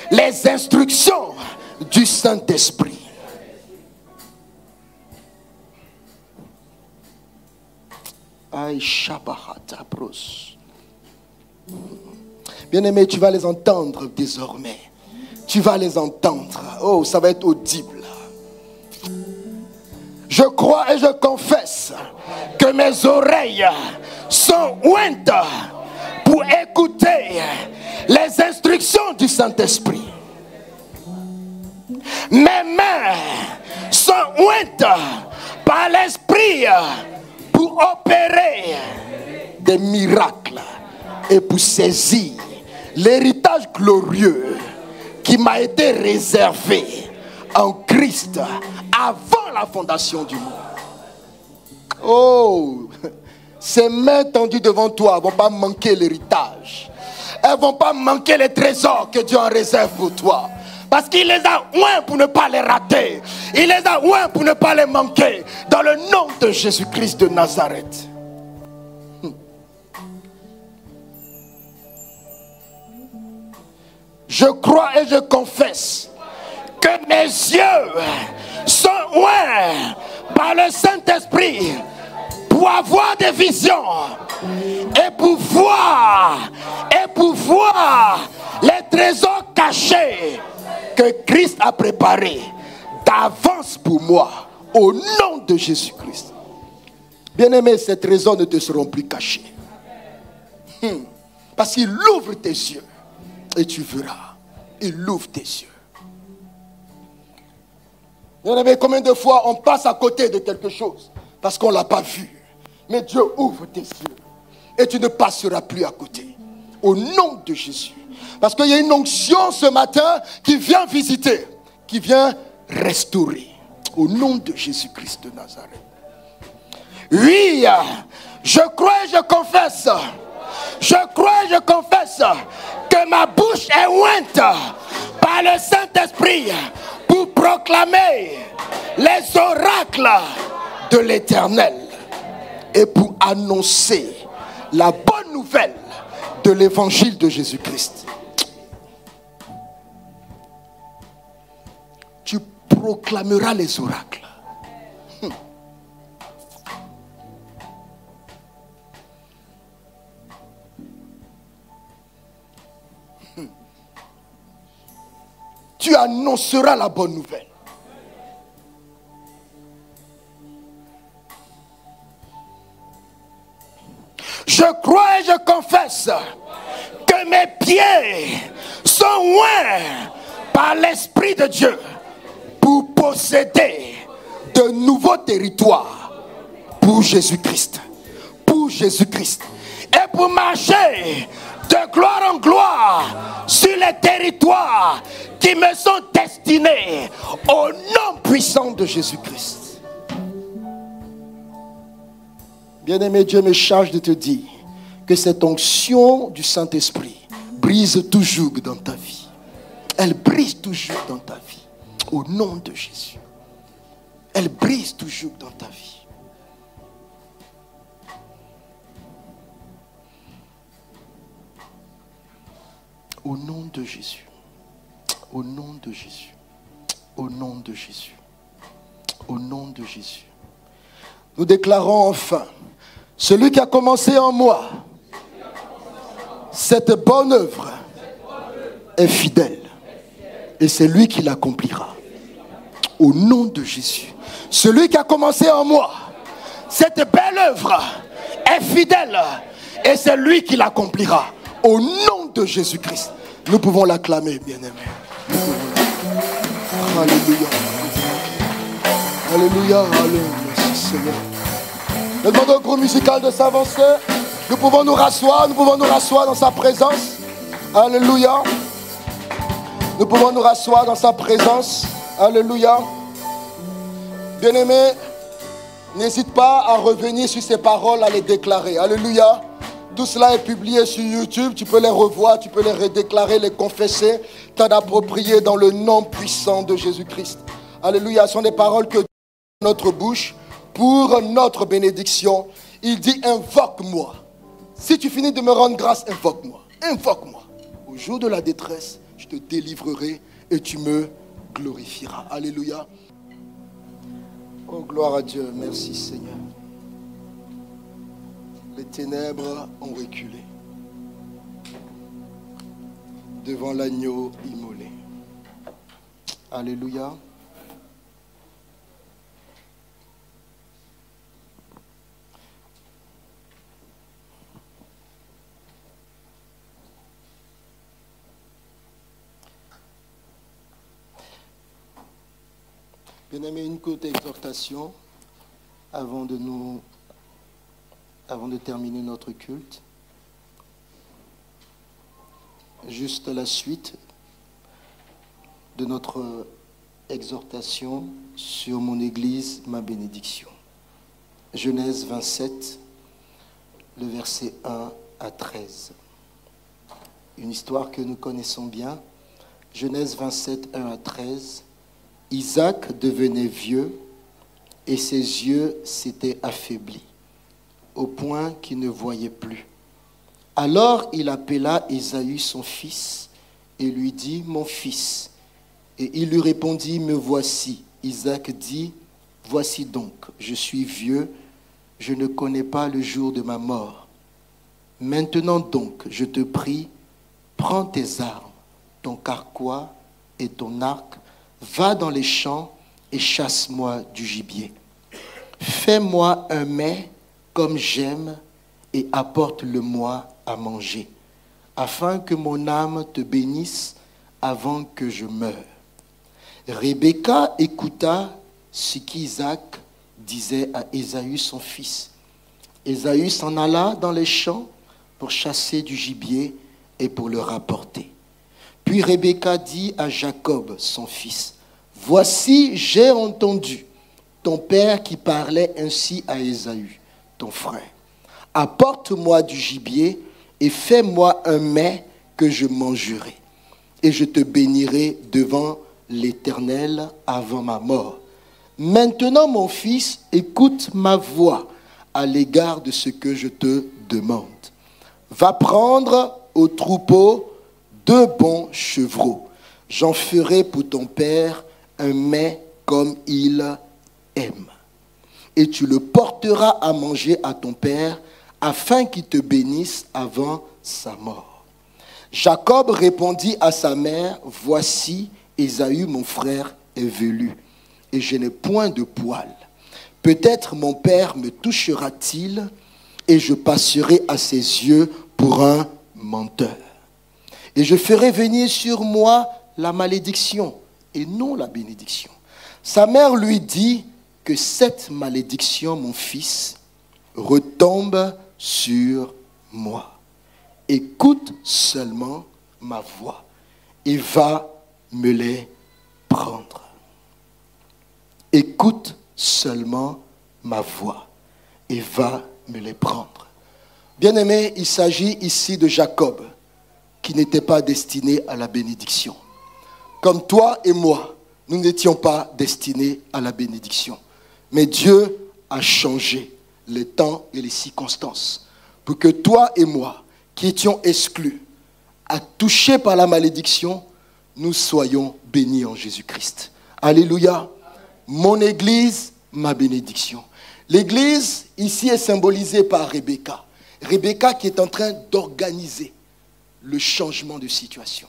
les instructions du Saint-Esprit. Aïe, Shabbat, Bros. Bien-aimé, tu vas les entendre désormais. Tu vas les entendre. Oh, ça va être audible. Je crois et je confesse que mes oreilles sont ointes pour écouter les instructions du Saint-Esprit. Mes mains sont ointes par l'Esprit pour opérer des miracles et pour saisir l'héritage glorieux qui m'a été réservé en Christ avant la fondation du monde. Oh, ces mains tendues devant toi ne vont pas manquer l'héritage. Elles ne vont pas manquer les trésors que Dieu en réserve pour toi. Parce qu'il les a oints pour ne pas les rater. Il les a oints pour ne pas les manquer. Dans le nom de Jésus-Christ de Nazareth. Je crois et je confesse que mes yeux sont oints par le Saint-Esprit pour avoir des visions et pour voir les trésors cachés que Christ a préparés d'avance pour moi au nom de Jésus-Christ. Bien-aimé, ces trésors ne te seront plus cachés. Parce qu'il ouvre tes yeux. Et tu verras, il ouvre tes yeux. Vous savez combien de fois on passe à côté de quelque chose parce qu'on ne l'a pas vu. Mais Dieu ouvre tes yeux et tu ne passeras plus à côté. Au nom de Jésus. Parce qu'il y a une onction ce matin qui vient visiter, qui vient restaurer. Au nom de Jésus-Christ de Nazareth. Oui, je crois et je confesse. Je crois et je confesse que ma bouche est ointe par le Saint-Esprit pour proclamer les oracles de l'Éternel et pour annoncer la bonne nouvelle de l'évangile de Jésus-Christ. Tu proclameras les oracles. tu annonceras la bonne nouvelle. Je crois et je confesse que mes pieds sont oints par l'Esprit de Dieu pour posséder de nouveaux territoires pour Jésus-Christ. Pour Jésus-Christ. Et pour marcher de gloire en gloire sur les territoires qui me sont destinés au nom puissant de Jésus-Christ. Bien-aimé, Dieu me charge de te dire que cette onction du Saint-Esprit brise tout joug dans ta vie. Elle brise tout joug dans ta vie. Au nom de Jésus. Elle brise tout joug dans ta vie. Au nom de Jésus. Au nom de Jésus. Au nom de Jésus. Au nom de Jésus. Nous déclarons enfin, celui qui a commencé en moi, cette bonne œuvre est fidèle. Et c'est lui qui l'accomplira. Au nom de Jésus. Celui qui a commencé en moi, cette belle œuvre est fidèle. Et c'est lui qui l'accomplira. Au nom de Jésus-Christ. Nous pouvons l'acclamer, bien-aimés. Alléluia. Alléluia. Alléluia. Merci Seigneur. Nous demandons au groupe musical de s'avancer. Nous pouvons nous rasseoir. Nous pouvons nous rasseoir dans sa présence. Alléluia. Nous pouvons nous rasseoir dans sa présence. Alléluia. Bien-aimé, n'hésite pas à revenir sur ces paroles, à les déclarer. Alléluia. Tout cela est publié sur YouTube. Tu peux les revoir, tu peux les redéclarer, les confesser, t'en approprier dans le nom puissant de Jésus-Christ. Alléluia. Ce sont des paroles que Dieu a dans notre bouche pour notre bénédiction. Il dit, invoque-moi. Si tu finis de me rendre grâce, invoque-moi. Invoque-moi. Au jour de la détresse, je te délivrerai et tu me glorifieras. Alléluia. Oh, gloire à Dieu. Merci Seigneur. Les ténèbres ont reculé devant l'agneau immolé. Alléluia. Bien-aimé, une courte exhortation avant de terminer notre culte. Juste la suite de notre exhortation sur mon Église, ma bénédiction. Genèse 27, le verset 1 à 13. Une histoire que nous connaissons bien. Genèse 27, 1 à 13. Isaac devenait vieux et ses yeux s'étaient affaiblis, au point qu'il ne voyait plus. Alors il appela Ésaü son fils et lui dit, « Mon fils. » Et il lui répondit, « Me voici. » Isaac dit, « Voici donc, je suis vieux, je ne connais pas le jour de ma mort. Maintenant donc, je te prie, prends tes armes, ton carquois et ton arc, va dans les champs et chasse-moi du gibier. Fais-moi un mets comme j'aime et apporte-le-moi à manger, afin que mon âme te bénisse avant que je meure. » Rebecca écouta ce qu'Isaac disait à Ésaü son fils. Ésaü s'en alla dans les champs pour chasser du gibier et pour le rapporter. Puis Rebecca dit à Jacob son fils, « Voici, j'ai entendu ton père qui parlait ainsi à Ésaü, ton frère. Apporte-moi du gibier et fais-moi un mets que je mangerai. Et je te bénirai devant l'Éternel avant ma mort. Maintenant, mon fils, écoute ma voix à l'égard de ce que je te demande. Va prendre au troupeau 2 bons chevreaux. J'en ferai pour ton père un mets comme il aime. Et tu le porteras à manger à ton père, afin qu'il te bénisse avant sa mort. » Jacob répondit à sa mère, « Voici, Ésaü, mon frère, est velu, et je n'ai point de poil. Peut-être mon père me touchera-t-il, et je passerai à ses yeux pour un menteur. Et je ferai venir sur moi la malédiction, et non la bénédiction. Sa mère lui dit que cette malédiction, mon fils, retombe sur moi. Écoute seulement ma voix et va me les prendre. Écoute seulement ma voix et va me les prendre. Bien-aimé, il s'agit ici de Jacob qui n'était pas destiné à la bénédiction. Comme toi et moi, nous n'étions pas destinés à la bénédiction. Mais Dieu a changé les temps et les circonstances pour que toi et moi, qui étions exclus, touchés par la malédiction, nous soyons bénis en Jésus-Christ. Alléluia. Mon église, ma bénédiction. L'église, ici, est symbolisée par Rebecca. Rebecca qui est en train d'organiser le changement de situation.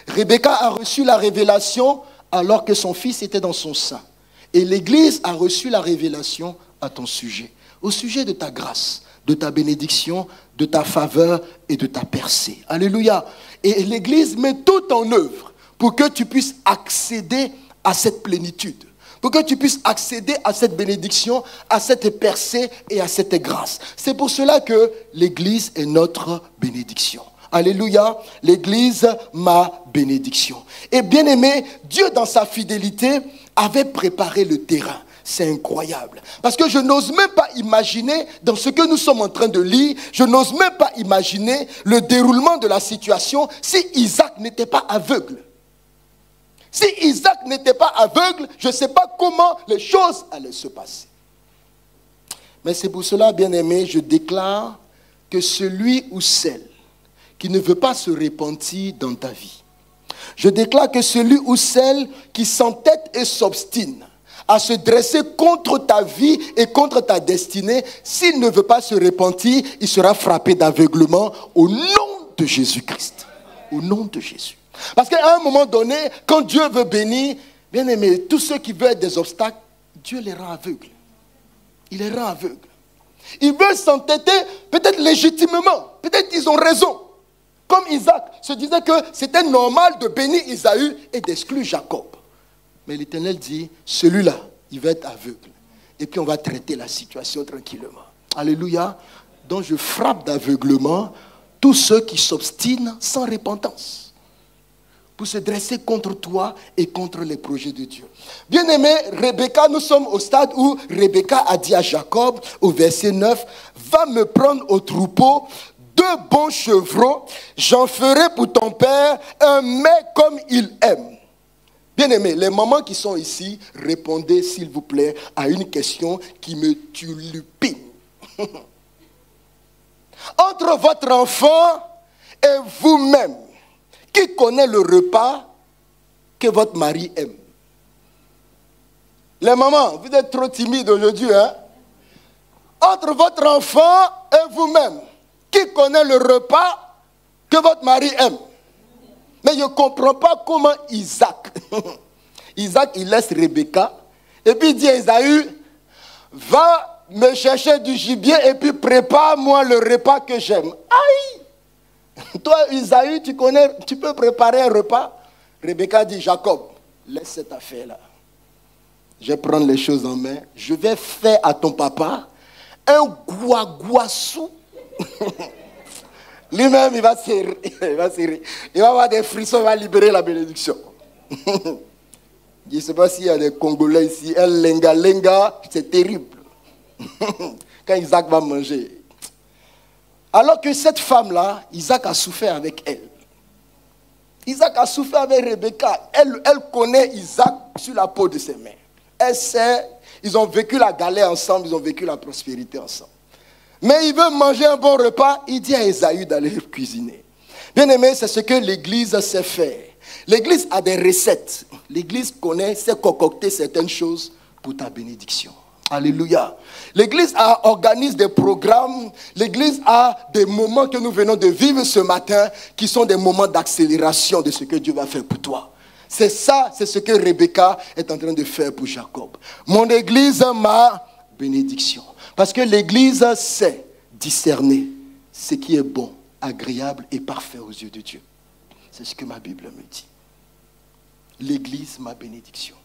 Rebecca a reçu la révélation alors que son fils était dans son sein. Et l'église a reçu la révélation à ton sujet. Au sujet de ta grâce, de ta bénédiction, de ta faveur et de ta percée. Alléluia. Et l'église met tout en œuvre pour que tu puisses accéder à cette plénitude. Pour que tu puisses accéder à cette bénédiction, à cette percée et à cette grâce. C'est pour cela que l'église est notre bénédiction. Alléluia, l'église, ma bénédiction. Et bien aimé, Dieu dans sa fidélité avait préparé le terrain. C'est incroyable. Parce que je n'ose même pas imaginer, dans ce que nous sommes en train de lire, je n'ose même pas imaginer le déroulement de la situation si Isaac n'était pas aveugle. Si Isaac n'était pas aveugle, je ne sais pas comment les choses allaient se passer. Mais c'est pour cela, bien aimé, je déclare que celui ou celle qui ne veut pas se repentir dans ta vie, je déclare que celui ou celle qui s'entête et s'obstine à se dresser contre ta vie et contre ta destinée, s'il ne veut pas se repentir, il sera frappé d'aveuglement au nom de Jésus-Christ. Au nom de Jésus. Parce qu'à un moment donné, quand Dieu veut bénir, bien aimé, tous ceux qui veulent être des obstacles, Dieu les rend aveugles. Il les rend aveugles. Ils veulent s'entêter, peut-être légitimement, peut-être ils ont raison. Comme Isaac se disait que c'était normal de bénir Isaü et d'exclure Jacob. Mais l'Éternel dit, celui-là, il va être aveugle. Et puis on va traiter la situation tranquillement. Alléluia. Donc je frappe d'aveuglement tous ceux qui s'obstinent sans repentance, pour se dresser contre toi et contre les projets de Dieu. Bien-aimé, Rebecca, nous sommes au stade où Rebecca a dit à Jacob, au verset 9, « Va me prendre au troupeau 2 bons chevreaux, j'en ferai pour ton père un mets comme il aime. » Bien-aimés, les mamans qui sont ici, répondez s'il vous plaît à une question qui me turlupine. Entre votre enfant et vous-même, qui connaît le repas que votre mari aime? Les mamans, vous êtes trop timides aujourd'hui, hein? Entre votre enfant et vous-même, qui connaît le repas que votre mari aime? Mais je ne comprends pas comment Isaac, il laisse Rebecca, et puis il dit à Ésaü, va me chercher du gibier et puis prépare-moi le repas que j'aime. Aïe! Toi, Ésaü, tu peux préparer un repas? Rebecca dit, Jacob, laisse cette affaire-là. Je vais prendre les choses en main. Je vais faire à ton papa un guaguassou. Lui-même, il va serrer. Il va avoir des frissons, il va libérer la bénédiction. Je ne sais pas s'il y a des Congolais ici. Un lenga-lenga, c'est terrible. Quand Isaac va manger. Alors que cette femme-là, Isaac a souffert avec elle. Isaac a souffert avec Rebecca. Elle connaît Isaac sur la peau de ses mains. Elle sait, ils ont vécu la galère ensemble, ils ont vécu la prospérité ensemble. Mais il veut manger un bon repas, il dit à Ésaü d'aller cuisiner. Bien aimé, c'est ce que l'Église sait faire. L'Église a des recettes. L'Église sait concocter certaines choses pour ta bénédiction. Alléluia. L'Église organise des programmes. L'Église a des moments que nous venons de vivre ce matin qui sont des moments d'accélération de ce que Dieu va faire pour toi. C'est ça, c'est ce que Rebecca est en train de faire pour Jacob. Mon église, ma bénédiction. Parce que l'église sait discerner ce qui est bon, agréable et parfait aux yeux de Dieu. C'est ce que ma Bible me dit. L'église, ma bénédiction.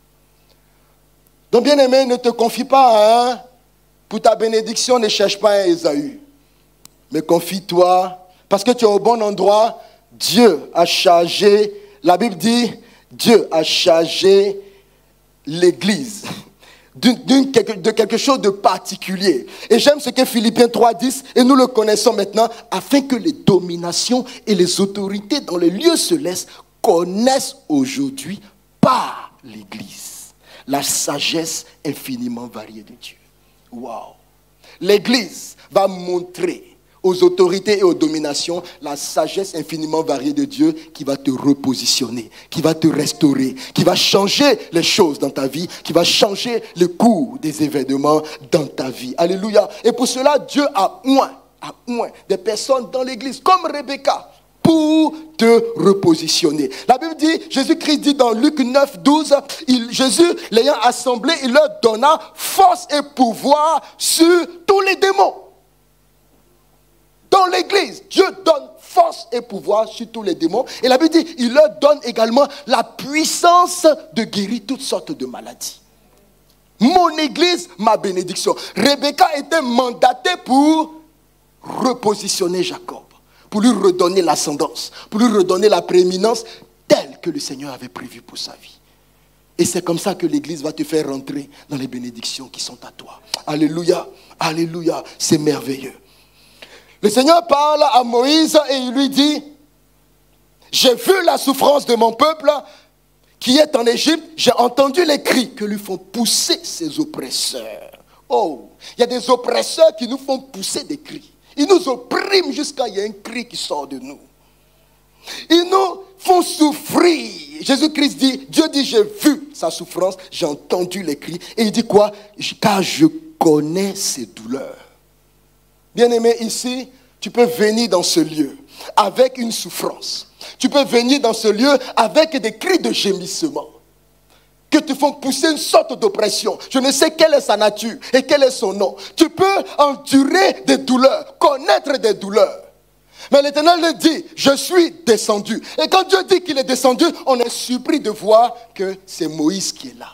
Donc, bien-aimé, ne te confie pas à un. Pour ta bénédiction, ne cherche pas un Ésaü. Mais confie-toi, parce que tu es au bon endroit. Dieu a chargé, la Bible dit, Dieu a chargé l'église de quelque chose de particulier. Et j'aime ce que Philippiens 3:10, et nous le connaissons maintenant, afin que les dominations et les autorités dans les lieux célestes connaissent aujourd'hui par l'église la sagesse infiniment variée de Dieu. Waouh! L'église va montrer aux autorités et aux dominations la sagesse infiniment variée de Dieu qui va te repositionner, qui va te restaurer, qui va changer les choses dans ta vie, qui va changer le cours des événements dans ta vie. Alléluia. Et pour cela, Dieu a oint des personnes dans l'église, comme Rebecca, pour te repositionner. La Bible dit, Jésus-Christ dit dans Luc 9:12, Jésus, l'ayant assemblé, il leur donna force et pouvoir sur tous les démons. Dans l'église, Dieu donne force et pouvoir sur tous les démons. Et la Bible dit, il leur donne également la puissance de guérir toutes sortes de maladies. Mon église, ma bénédiction. Rebecca était mandatée pour repositionner Jacob, pour lui redonner l'ascendance, pour lui redonner la prééminence telle que le Seigneur avait prévue pour sa vie. Et c'est comme ça que l'église va te faire rentrer dans les bénédictions qui sont à toi. Alléluia, alléluia, c'est merveilleux. Le Seigneur parle à Moïse et il lui dit, j'ai vu la souffrance de mon peuple qui est en Égypte, j'ai entendu les cris que lui font pousser ses oppresseurs. Oh, il y a des oppresseurs qui nous font pousser des cris. Ils nous oppriment jusqu'à ce qu'il y ait un cri qui sort de nous. Ils nous font souffrir. Jésus-Christ dit, Dieu dit, j'ai vu sa souffrance, j'ai entendu les cris. Et il dit quoi? Car je connais ses douleurs. Bien-aimé, ici, tu peux venir dans ce lieu avec une souffrance. Tu peux venir dans ce lieu avec des cris de gémissement que te font pousser une sorte d'oppression. Je ne sais quelle est sa nature et quel est son nom. Tu peux endurer des douleurs, connaître des douleurs. Mais l'Éternel le dit, je suis descendu. Et quand Dieu dit qu'il est descendu, on est surpris de voir que c'est Moïse qui est là.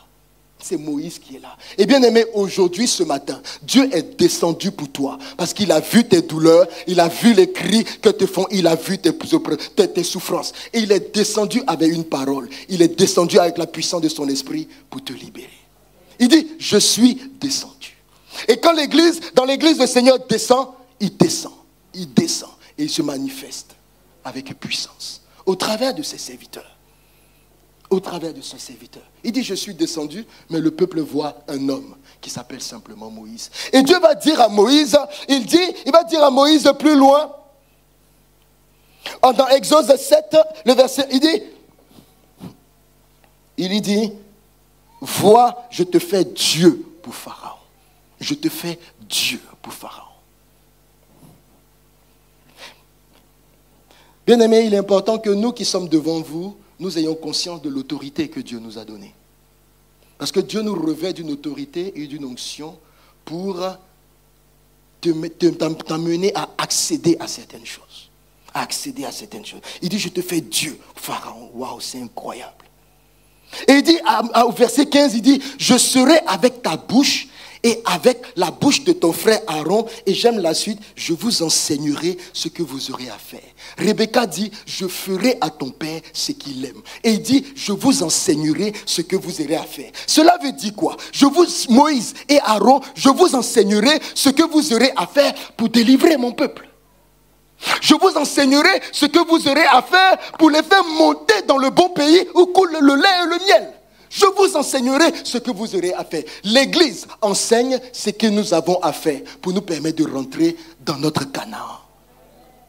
C'est Moïse qui est là. Et bien aimé, aujourd'hui, ce matin, Dieu est descendu pour toi. Parce qu'il a vu tes douleurs, il a vu les cris que te font, il a vu tes souffrances. Et il est descendu avec une parole. Il est descendu avec la puissance de son esprit pour te libérer. Il dit, je suis descendu. Et quand dans l'église, le Seigneur descend. Et il se manifeste avec puissance. Au travers de ses serviteurs. Au travers de son serviteur. Il dit, je suis descendu, mais le peuple voit un homme qui s'appelle simplement Moïse. Et Dieu va dire à Moïse, il va dire à Moïse plus loin, dans Exode 7, le verset, il dit, vois, je te fais Dieu pour Pharaon. Je te fais Dieu pour Pharaon. Bien aimé, il est important que nous qui sommes devant vous, nous ayons conscience de l'autorité que Dieu nous a donnée. Parce que Dieu nous revêt d'une autorité et d'une onction pour t'amener à accéder à certaines choses. À accéder à certaines choses. Il dit, je te fais Dieu, Pharaon. Waouh, c'est incroyable. Et il dit, au verset 15, il dit, je serai avec ta bouche et avec la bouche de ton frère Aaron, et j'aime la suite, je vous enseignerai ce que vous aurez à faire. Rebecca dit, je ferai à ton père ce qu'il aime. Et il dit, je vous enseignerai ce que vous aurez à faire. Cela veut dire quoi? Moïse et Aaron, je vous enseignerai ce que vous aurez à faire pour délivrer mon peuple. Je vous enseignerai ce que vous aurez à faire pour les faire monter dans le bon pays où coule le lait et le miel. Je vous enseignerai ce que vous aurez à faire. L'Église enseigne ce que nous avons à faire pour nous permettre de rentrer dans notre Canaan,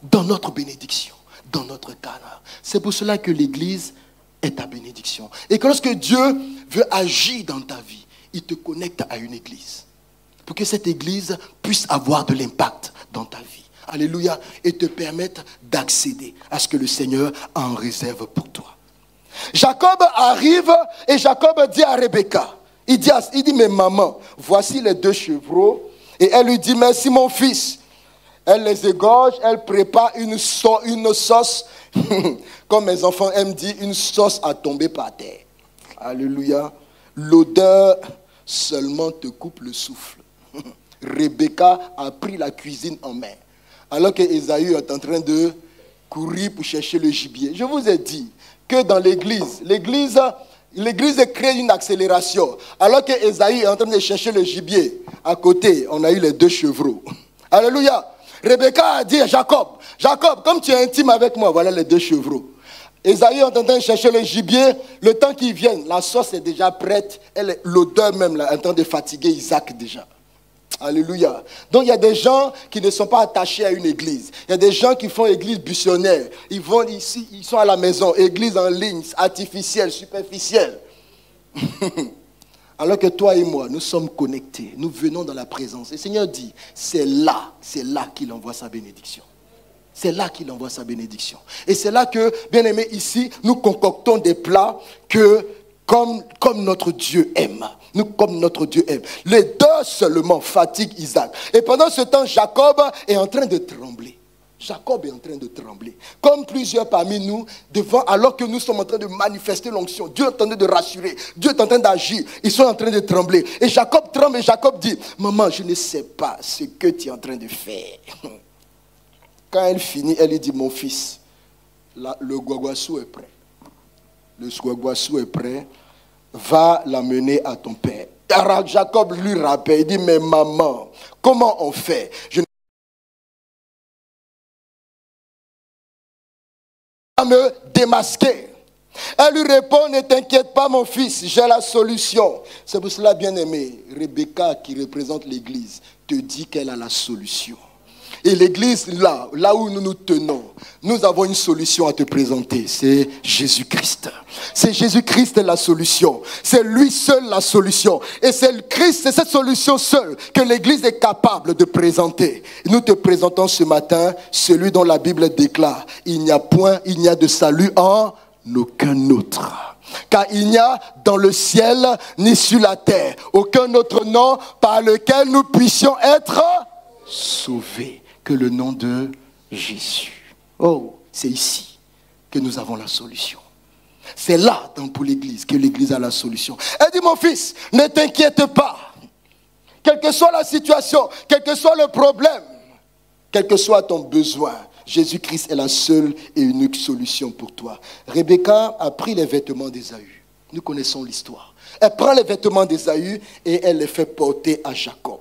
dans notre bénédiction, dans notre Canaan. C'est pour cela que l'Église est ta bénédiction. Et que lorsque Dieu veut agir dans ta vie, il te connecte à une Église. Pour que cette Église puisse avoir de l'impact dans ta vie. Alléluia. Et te permettre d'accéder à ce que le Seigneur a en réserve pour toi. Jacob arrive et Jacob dit à Rebecca, il dit, mais maman, voici les 2 chevreaux. Et elle lui dit, merci mon fils. Elle les égorge, elle prépare une sauce, comme mes enfants aiment dire, une sauce à tomber par terre. Alléluia. L'odeur seulement te coupe le souffle. Rebecca a pris la cuisine en main. Alors que Ésaü est en train de courir pour chercher le gibier. Je vous ai dit que dans l'église crée une accélération. Alors que Ésaü est en train de chercher le gibier, à côté, on a eu les 2 chevreaux. Alléluia. Rebecca a dit à Jacob, comme tu es intime avec moi, voilà les 2 chevreaux. Ésaü est en train de chercher le gibier, le temps qu'il vienne, la sauce est déjà prête, l'odeur même là, est en train de fatiguer Isaac déjà. Alléluia. Donc il y a des gens qui ne sont pas attachés à une église. Il y a des gens qui font église buissonnaire. Ils vont ici, ils sont à la maison, église en ligne, artificielle, superficielle. Alors que toi et moi, nous sommes connectés, nous venons dans la présence. Et le Seigneur dit, c'est là qu'il envoie sa bénédiction. C'est là qu'il envoie sa bénédiction. Et c'est là que, bien aimé, ici, nous concoctons des plats que, comme notre Dieu aime. Comme notre Dieu aime. Les 2 seulement fatiguent Isaac. Et pendant ce temps, Jacob est en train de trembler. Jacob est en train de trembler. Comme plusieurs parmi nous, alors que nous sommes en train de manifester l'onction, Dieu est en train de rassurer, Dieu est en train d'agir, ils sont en train de trembler. Et Jacob tremble et Jacob dit, maman, je ne sais pas ce que tu es en train de faire. Quand elle finit, elle lui dit, mon fils, le guaguassou est prêt. Le guaguassou est prêt. Va l'amener à ton père. Alors Jacob lui rappelle, il dit, mais maman, comment on fait? Je ne vais pas me démasquer. Elle lui répond, ne t'inquiète pas mon fils, j'ai la solution. C'est pour cela, bien aimé, Rebecca qui représente l'église te dit qu'elle a la solution. Et l'église, là où nous nous tenons, nous avons une solution à te présenter. C'est Jésus-Christ. C'est Jésus-Christ la solution. C'est lui seul la solution. Et c'est Christ, c'est cette solution seule que l'église est capable de présenter. Nous te présentons ce matin celui dont la Bible déclare, il n'y a de salut en aucun autre. Car il n'y a dans le ciel ni sur la terre aucun autre nom par lequel nous puissions être sauvés que le nom de Jésus. Oh, c'est ici que nous avons la solution. C'est là, pour l'église, que l'église a la solution. Elle dit, mon fils, ne t'inquiète pas. Quelle que soit la situation, quel que soit le problème, quel que soit ton besoin, Jésus-Christ est la seule et unique solution pour toi. Rebecca a pris les vêtements d'Ésaü. Nous connaissons l'histoire. Elle prend les vêtements d'Ésaü et elle les fait porter à Jacob.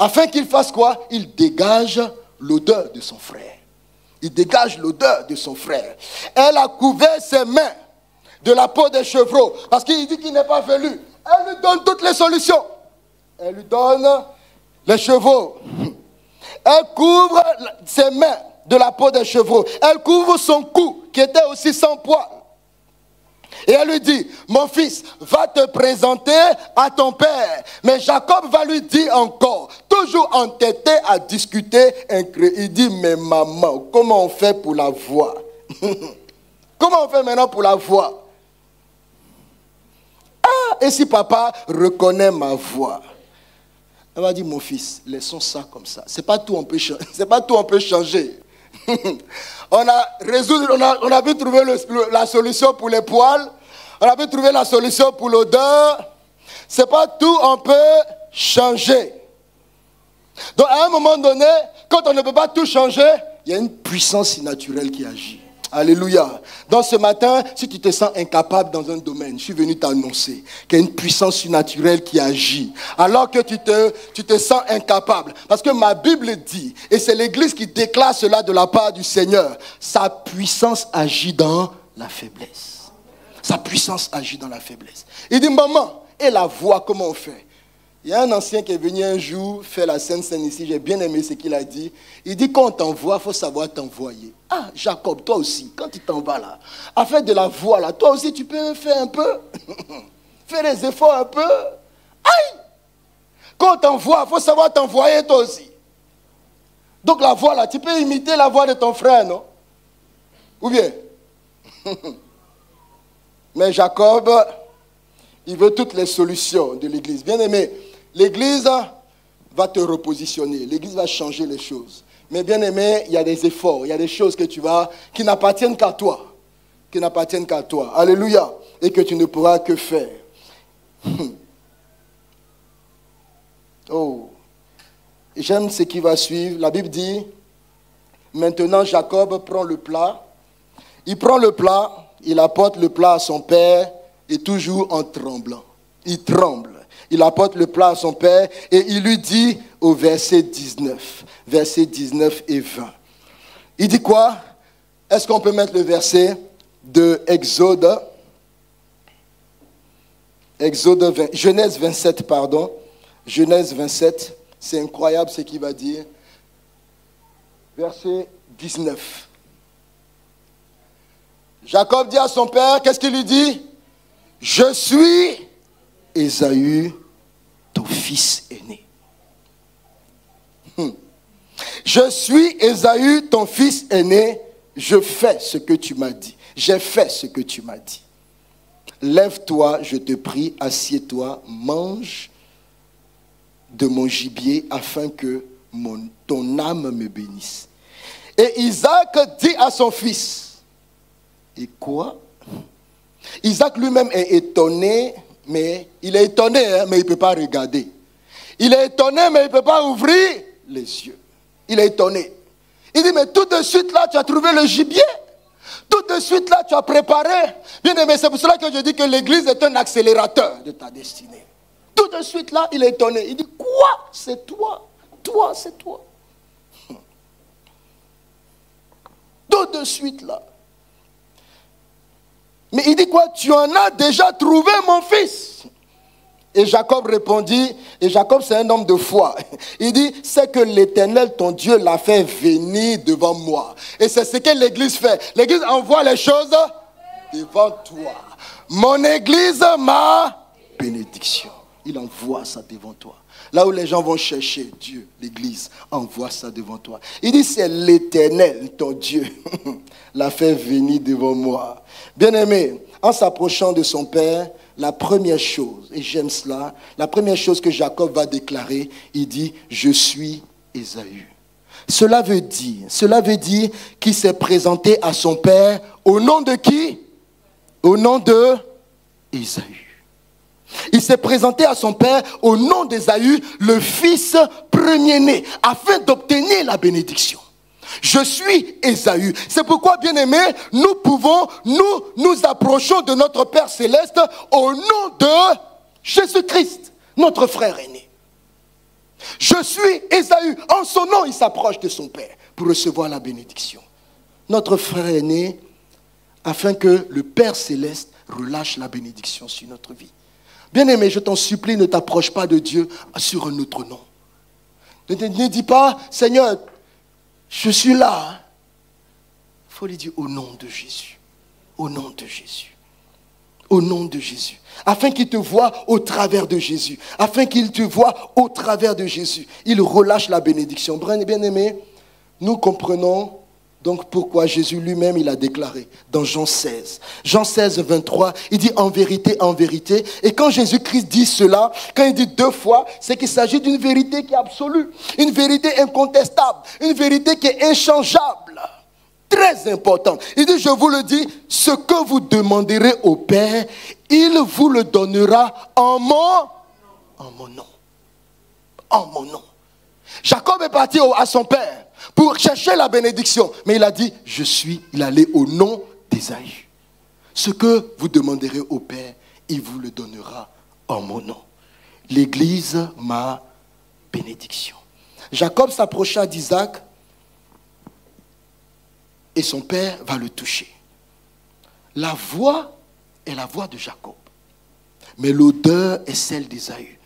Afin qu'il fasse quoi? Il dégage l'odeur de son frère. Il dégage l'odeur de son frère. Elle a couvert ses mains de la peau des chevreaux. Parce qu'il dit qu'il n'est pas velu. Elle lui donne toutes les solutions. Elle lui donne les chevaux. Elle couvre ses mains de la peau des chevreaux. Elle couvre son cou qui était aussi sans poil. Et elle lui dit, mon fils, va te présenter à ton père. Mais Jacob va lui dire encore, toujours entêté à discuter, il dit, mais maman, comment on fait pour la voir? Comment on fait maintenant pour la voir? Ah, et si papa reconnaît ma voix? Elle m'a dit, mon fils, laissons ça comme ça. C'est pas tout on peut changer. On a pu trouver la solution pour les poils. On a pu trouver la solution pour l'odeur. C'est pas tout on peut changer. Donc à un moment donné, quand on ne peut pas tout changer, il y a une puissance surnaturelle qui agit. Alléluia. Donc ce matin, si tu te sens incapable dans un domaine, je suis venu t'annoncer qu'il y a une puissance surnaturelle qui agit. Alors que tu te sens incapable. Parce que ma Bible dit, et c'est l'Église qui déclare cela de la part du Seigneur, sa puissance agit dans la faiblesse. Sa puissance agit dans la faiblesse. Il dit, maman, et la voix, comment on fait? Il y a un ancien qui est venu un jour faire la Sainte Seine ici, j'ai bien aimé ce qu'il a dit. Il dit, quand on t'envoie, il faut savoir t'envoyer. Ah, Jacob, toi aussi, quand tu t'en vas là, à faire de la voix là, toi aussi tu peux faire un peu. Faire des efforts un peu. Aïe! Quand on t'envoie, il faut savoir t'envoyer toi aussi. Donc la voix là, tu peux imiter la voix de ton frère, non? Ou bien? Mais Jacob, il veut toutes les solutions de l'église. Bien aimé, l'église va te repositionner. L'église va changer les choses. Mais bien aimé, il y a des efforts, il y a des choses que qui n'appartiennent qu'à toi. Qui n'appartiennent qu'à toi. Alléluia. Et que tu ne pourras que faire. Oh. J'aime ce qui va suivre. La Bible dit, maintenant Jacob prend le plat. Il prend le plat, il apporte le plat à son père et toujours en tremblant. Il tremble. Il apporte le plat à son père et il lui dit au verset 19 et 20. Il dit quoi? Est-ce qu'on peut mettre le verset de Exode 20, Genèse 27, pardon. Genèse 27, c'est incroyable ce qu'il va dire. Verset 19. Jacob dit à son père, qu'est-ce qu'il lui dit? Je suis Ésaü, ton fils aîné. Je suis Ésaü, ton fils aîné. Je fais ce que tu m'as dit. J'ai fait ce que tu m'as dit. Lève-toi, je te prie, assieds-toi, mange de mon gibier afin que ton âme me bénisse. Et Isaac dit à son fils, et quoi? Isaac lui-même est étonné, mais il est étonné, mais il ne peut pas regarder. Il est étonné, mais il ne peut pas ouvrir les yeux. Il est étonné. Il dit, mais tout de suite là, tu as trouvé le gibier. Tout de suite là, tu as préparé. Bien aimé, c'est pour cela que je dis que l'église est un accélérateur de ta destinée. Tout de suite là, il est étonné. Il dit, quoi? C'est toi. Toi, c'est toi. Tout de suite là. Mais il dit quoi? Tu en as déjà trouvé, mon fils. Et Jacob répondit, et Jacob c'est un homme de foi. Il dit, c'est que l'Éternel, ton Dieu, l'a fait venir devant moi. Et c'est ce que l'église fait. L'église envoie les choses devant toi. Mon église, ma bénédiction. Il envoie ça devant toi. Là où les gens vont chercher Dieu, l'église envoie ça devant toi. Il dit, c'est l'Éternel, ton Dieu, l'a fait venir devant moi. Bien-aimé, en s'approchant de son père, la première chose, et j'aime cela, la première chose que Jacob va déclarer, il dit, je suis Ésaü. Cela veut dire qu'il s'est présenté à son père au nom de qui? Au nom de Ésaü. Il s'est présenté à son père au nom d'Ésaü, le fils premier-né, afin d'obtenir la bénédiction. Je suis Ésaü. C'est pourquoi, bien-aimés, nous pouvons, nous approchons de notre Père Céleste au nom de Jésus-Christ, notre frère aîné. Je suis Ésaü. En son nom, il s'approche de son Père pour recevoir la bénédiction. Notre frère aîné, afin que le Père Céleste relâche la bénédiction sur notre vie. Bien-aimé, je t'en supplie, ne t'approche pas de Dieu sur un autre nom. Ne dis pas, Seigneur, je suis là. Il faut lui dire au nom de Jésus. Au nom de Jésus. Au nom de Jésus. Afin qu'il te voie au travers de Jésus. Afin qu'il te voie au travers de Jésus. Il relâche la bénédiction. Bien-aimé, nous comprenons donc pourquoi Jésus lui-même, il a déclaré dans Jean 16. Jean 16, 23, il dit en vérité, en vérité. Et quand Jésus-Christ dit cela, quand il dit deux fois, c'est qu'il s'agit d'une vérité qui est absolue. Une vérité incontestable. Une vérité qui est inchangeable. Très importante. Il dit, je vous le dis, ce que vous demanderez au Père, il vous le donnera en mon nom. En mon nom. Jacob est parti à son père pour chercher la bénédiction. Mais il a dit, il allait au nom d'Ésaü. Ce que vous demanderez au Père, il vous le donnera en mon nom. L'église, ma bénédiction. Jacob s'approcha d'Isaac et son père va le toucher. La voix est la voix de Jacob, mais l'odeur est celle d'Ésaü.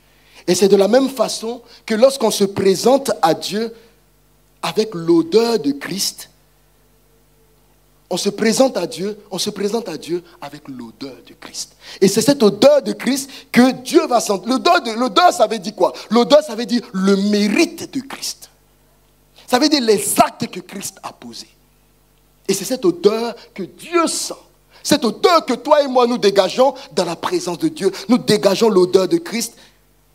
Et c'est de la même façon que lorsqu'on se présente à Dieu avec l'odeur de Christ, on se présente à Dieu avec l'odeur de Christ. Et c'est cette odeur de Christ que Dieu va sentir. L'odeur, ça veut dire quoi? L'odeur, ça veut dire le mérite de Christ. Ça veut dire les actes que Christ a posés. Et c'est cette odeur que Dieu sent. Cette odeur que toi et moi nous dégageons dans la présence de Dieu, nous dégageons l'odeur de Christ.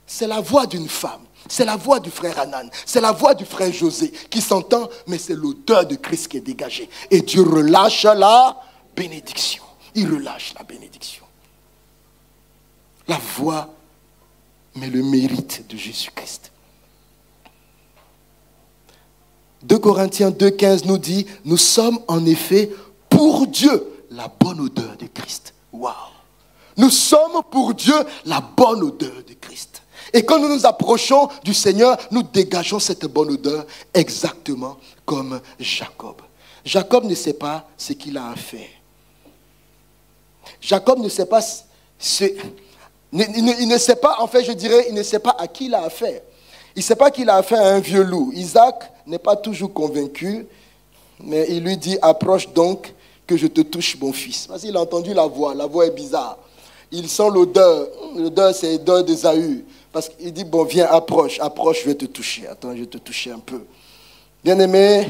C'est la voix d'une femme, c'est la voix du frère Anan, c'est la voix du frère José qui s'entend, mais c'est l'odeur de Christ qui est dégagée. Et Dieu relâche la bénédiction. Il relâche la bénédiction. La voix, mais le mérite de Jésus-Christ. 2 Corinthiens 2,15 nous dit, nous sommes en effet pour Dieu la bonne odeur de Christ. Waouh! Nous sommes pour Dieu la bonne odeur de Christ. Et quand nous nous approchons du Seigneur, nous dégageons cette bonne odeur exactement comme Jacob. Jacob ne sait pas ce qu'il a à faire. Jacob ne sait pas, il ne sait pas, en fait je dirais, il ne sait pas à qui il a affaire. Il ne sait pas qu'il a affaire à un vieux loup. Isaac n'est pas toujours convaincu, mais il lui dit, approche donc que je te touche mon fils. Parce qu'il a entendu la voix est bizarre. Il sent l'odeur c'est l'odeur d'Ésaü. Parce qu'il dit, bon viens, approche, je vais te toucher. Attends, je vais te toucher un peu. Bien-aimé,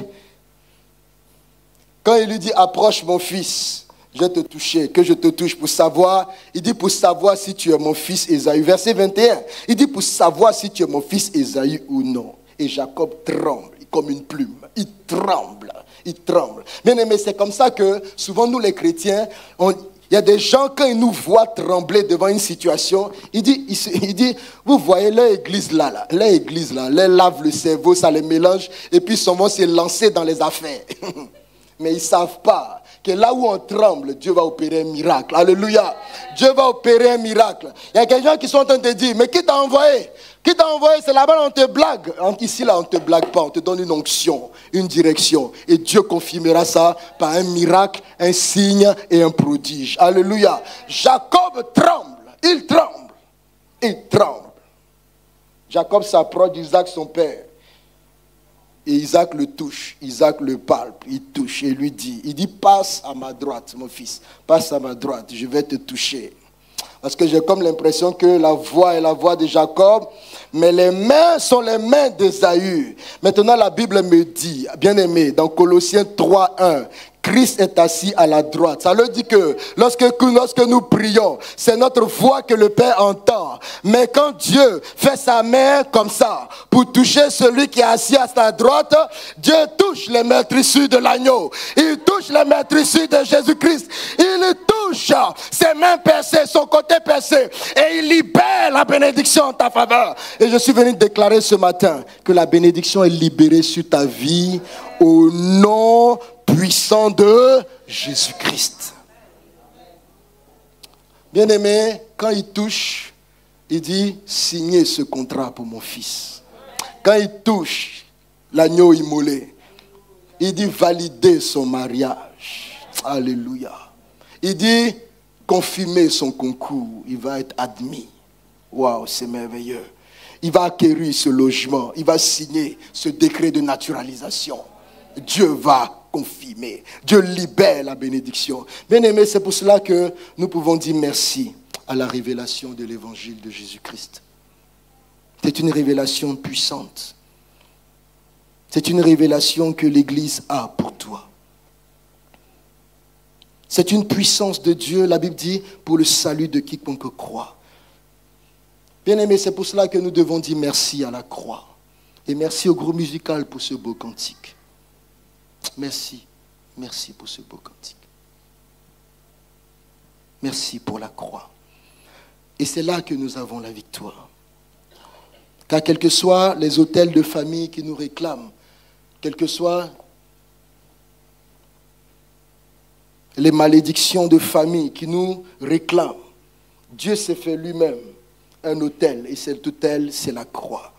quand il lui dit, approche mon fils, je vais te toucher, que je te touche pour savoir, il dit pour savoir si tu es mon fils Ésaü. Verset 21, il dit pour savoir si tu es mon fils Ésaü ou non. Et Jacob tremble comme une plume. Il tremble. Bien aimé, c'est comme ça que souvent nous les chrétiens, il y a des gens quand ils nous voient trembler devant une situation, il dit vous voyez leur église là, leur lave le cerveau, ça les mélange et puis ils vont se lancer dans les affaires. Mais ils ne savent pas que là où on tremble, Dieu va opérer un miracle. Alléluia. Dieu va opérer un miracle. Il y a des gens qui sont en train de dire, mais qui t'a envoyé? Qui t'a envoyé? C'est là-bas, on te blague. Ici, là, on ne te blague pas. On te donne une onction, une direction. Et Dieu confirmera ça par un miracle, un signe et un prodige. Alléluia. Jacob tremble. Il tremble. Jacob s'approche d'Isaac, son père. Et Isaac le touche, Isaac le palpe, il touche et lui dit, passe à ma droite mon fils, passe à ma droite, je vais te toucher. Parce que j'ai comme l'impression que la voix est la voix de Jacob, mais les mains sont les mains d'Ésaü. Maintenant la Bible me dit, bien aimé, dans Colossiens 3:1, Christ est assis à la droite. Ça veut dire que lorsque nous prions, c'est notre voix que le Père entend. Mais quand Dieu fait sa main comme ça, pour toucher celui qui est assis à sa droite, Dieu touche les meurtrissures de l'agneau. Il touche les meurtrissures de Jésus-Christ. Il touche ses mains percées, son côté percé. Et il libère la bénédiction en ta faveur. Et je suis venu déclarer ce matin que la bénédiction est libérée sur ta vie au nom puissant de Jésus-Christ. Bien-aimé, quand il touche, il dit, signez ce contrat pour mon fils. Quand il touche l'agneau immolé, il dit, validez son mariage. Alléluia. Il dit, confirmez son concours. Il va être admis. Waouh, c'est merveilleux. Il va acquérir ce logement. Il va signer ce décret de naturalisation. Dieu va confirmer. Dieu libère la bénédiction. Bien-aimé, c'est pour cela que nous pouvons dire merci à la révélation de l'évangile de Jésus-Christ. C'est une révélation puissante. C'est une révélation que l'Église a pour toi. C'est une puissance de Dieu, la Bible dit, pour le salut de quiconque croit. Bien-aimé, c'est pour cela que nous devons dire merci à la croix. Et merci au groupe musical pour ce beau cantique. Merci pour ce beau cantique. Merci pour la croix. Et c'est là que nous avons la victoire. Car quels que soient les autels de famille qui nous réclament, quelles que soient les malédictions de famille qui nous réclament, Dieu s'est fait lui-même un autel. Et cet autel, c'est la croix.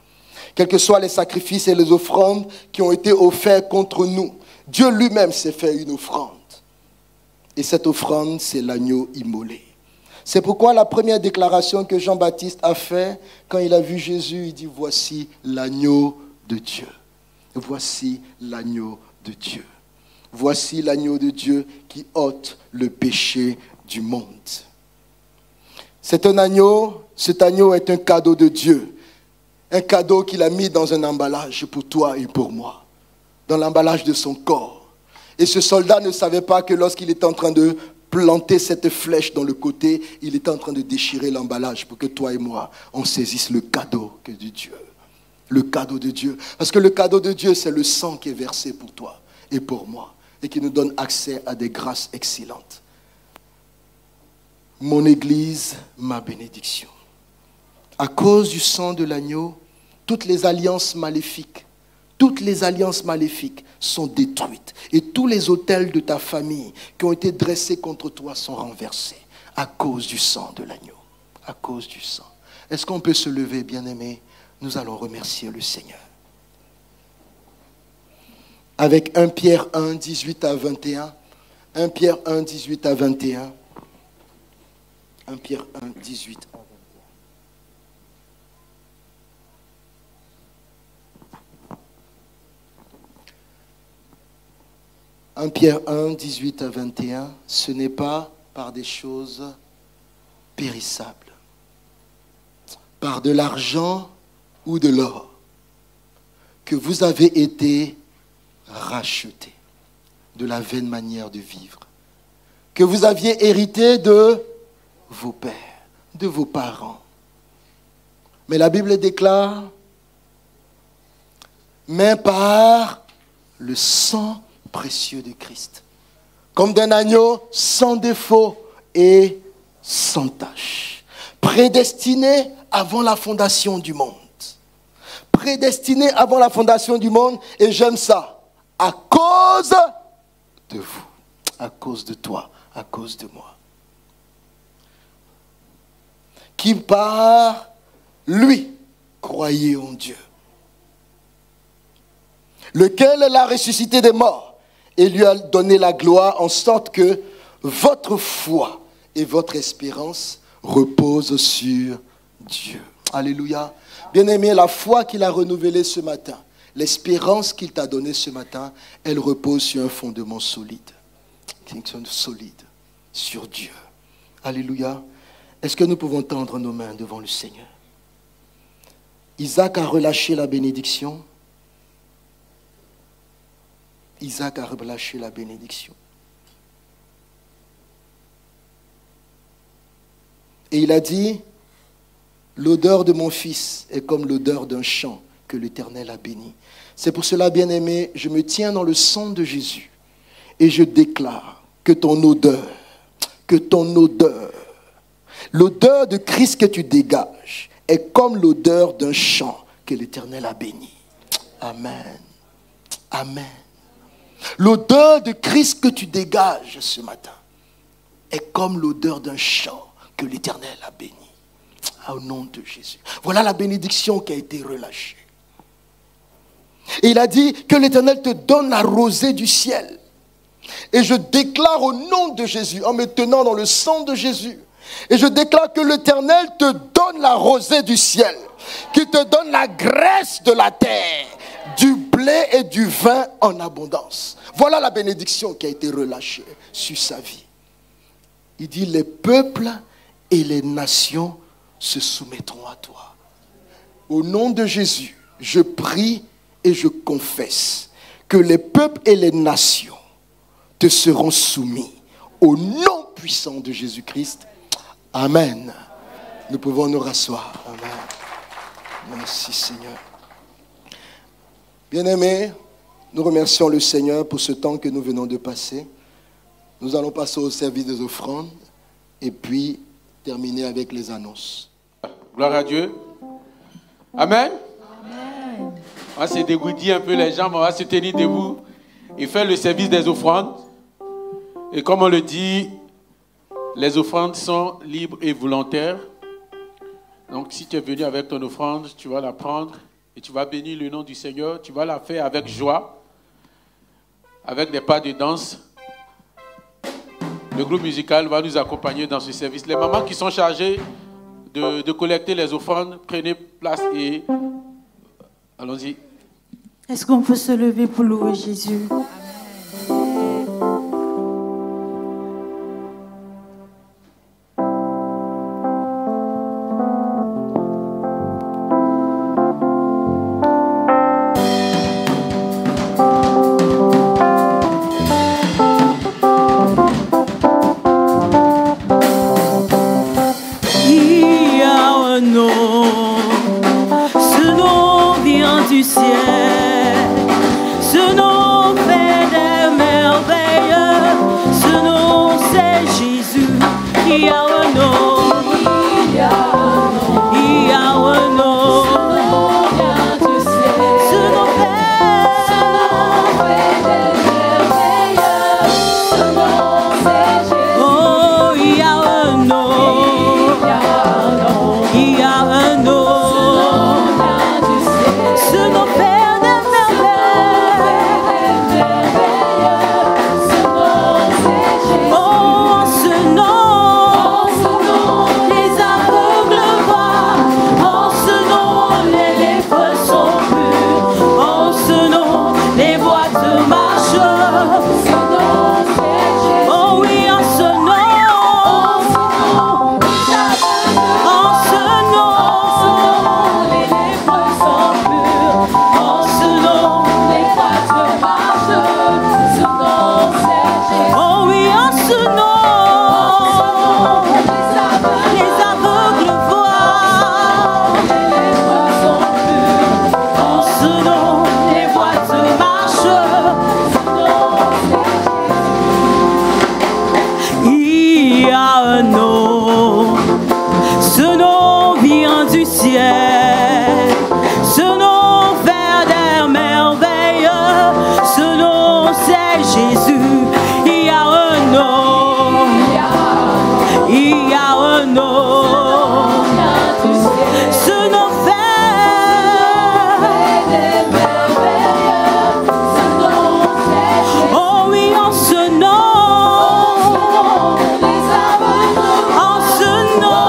Quels que soient les sacrifices et les offrandes qui ont été offerts contre nous, Dieu lui-même s'est fait une offrande. Et cette offrande, c'est l'agneau immolé. C'est pourquoi la première déclaration que Jean-Baptiste a faite, quand il a vu Jésus, il dit, voici l'agneau de Dieu. Voici l'agneau de Dieu. Voici l'agneau de Dieu qui ôte le péché du monde. C'est un agneau, cet agneau est un cadeau de Dieu. Un cadeau qu'il a mis dans un emballage pour toi et pour moi. Dans l'emballage de son corps. Et ce soldat ne savait pas que lorsqu'il était en train de planté cette flèche dans le côté, il était en train de déchirer l'emballage pour que toi et moi, on saisisse le cadeau de Dieu. Le cadeau de Dieu. Parce que le cadeau de Dieu, c'est le sang qui est versé pour toi et pour moi. Et qui nous donne accès à des grâces excellentes. Mon Église, ma bénédiction. À cause du sang de l'agneau, toutes les alliances maléfiques sont détruites. Et tous les autels de ta famille qui ont été dressés contre toi sont renversés. À cause du sang de l'agneau. À cause du sang. Est-ce qu'on peut se lever, bien-aimés? Nous allons remercier le Seigneur. Avec 1 Pierre 1, 18 à 21. 1 Pierre 1, 18 à 21. 1 Pierre 1, 18 à 21. 1 Pierre 1, 18 à 21. Ce n'est pas par des choses périssables, par de l'argent ou de l'or, que vous avez été rachetés de la vaine manière de vivre, que vous aviez hérité de vos pères, de vos parents. Mais la Bible déclare, mais par le sang précieux de Christ, comme d'un agneau sans défaut et sans tache, prédestiné avant la fondation du monde. Prédestiné avant la fondation du monde, et j'aime ça, à cause de vous, à cause de toi, à cause de moi. Qui par lui croyait en Dieu, lequel l'a ressuscité des morts et lui a donné la gloire, en sorte que votre foi et votre espérance reposent sur Dieu. Alléluia. Bien-aimé, la foi qu'il a renouvelée ce matin, l'espérance qu'il t'a donnée ce matin, elle repose sur un fondement solide. Solide, sur Dieu. Alléluia. Est-ce que nous pouvons tendre nos mains devant le Seigneur? Isaac a relâché la bénédiction. Isaac a relâché la bénédiction. Et il a dit, l'odeur de mon fils est comme l'odeur d'un champ que l'Éternel a béni. C'est pour cela, bien-aimé, je me tiens dans le sang de Jésus et je déclare que ton odeur, l'odeur de Christ que tu dégages est comme l'odeur d'un champ que l'Éternel a béni. Amen. Amen. L'odeur de Christ que tu dégages ce matin est comme l'odeur d'un champ que l'Éternel a béni. Au nom de Jésus. Voilà la bénédiction qui a été relâchée. Et il a dit que l'Éternel te donne la rosée du ciel. Et je déclare au nom de Jésus, en me tenant dans le sang de Jésus, et je déclare que l'Éternel te donne la rosée du ciel, qui te donne la graisse de la terre, du blé et du vin en abondance. Voilà la bénédiction qui a été relâchée sur sa vie. Il dit, les peuples et les nations se soumettront à toi. Au nom de Jésus, je prie et je confesse que les peuples et les nations te seront soumis au nom puissant de Jésus-Christ. Amen. Nous pouvons nous rasseoir. Amen. Merci Seigneur. Bien-aimés, nous remercions le Seigneur pour ce temps que nous venons de passer. Nous allons passer au service des offrandes et puis terminer avec les annonces. Gloire à Dieu. Amen. Amen. On va se dégourdir un peu les jambes, on va se tenir debout et faire le service des offrandes. Et comme on le dit, les offrandes sont libres et volontaires. Donc si tu es venu avec ton offrande, tu vas la prendre et tu vas bénir le nom du Seigneur. Tu vas la faire avec joie, avec des pas de danse. Le groupe musical va nous accompagner dans ce service. Les mamans qui sont chargées de collecter les offrandes, prenez place et allons-y. Est-ce qu'on peut se lever pour louer Jésus? ciel. Ce nom fait des merveilles. Ce nom c'est Jésus. Il y a un nom. Il y a un nom. Ce nom fait des merveilles. Oh oui, en ce nom. En ce nom.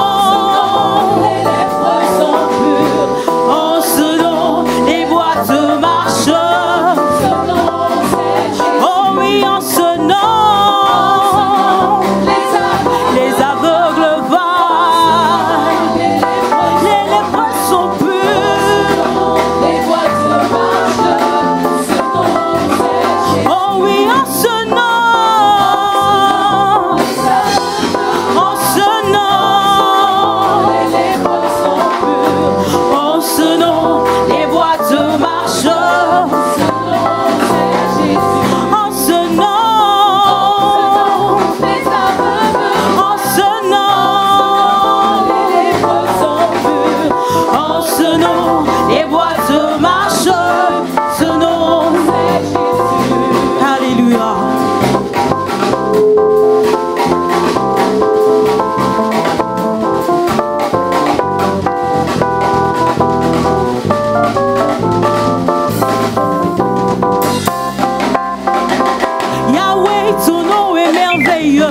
En ce nom, les boîtes marchent. Oh oui, en ce nom. Les aveugles voient. Les lépreux sont purs. Oh oui, en ce nom. En ce nom. En ce nom, les boîtes marchent. En ce nom. En ce nom. En ce nom, les boîtes marchent. Ce nom. Alléluia. Yahweh, ton nom est merveilleux.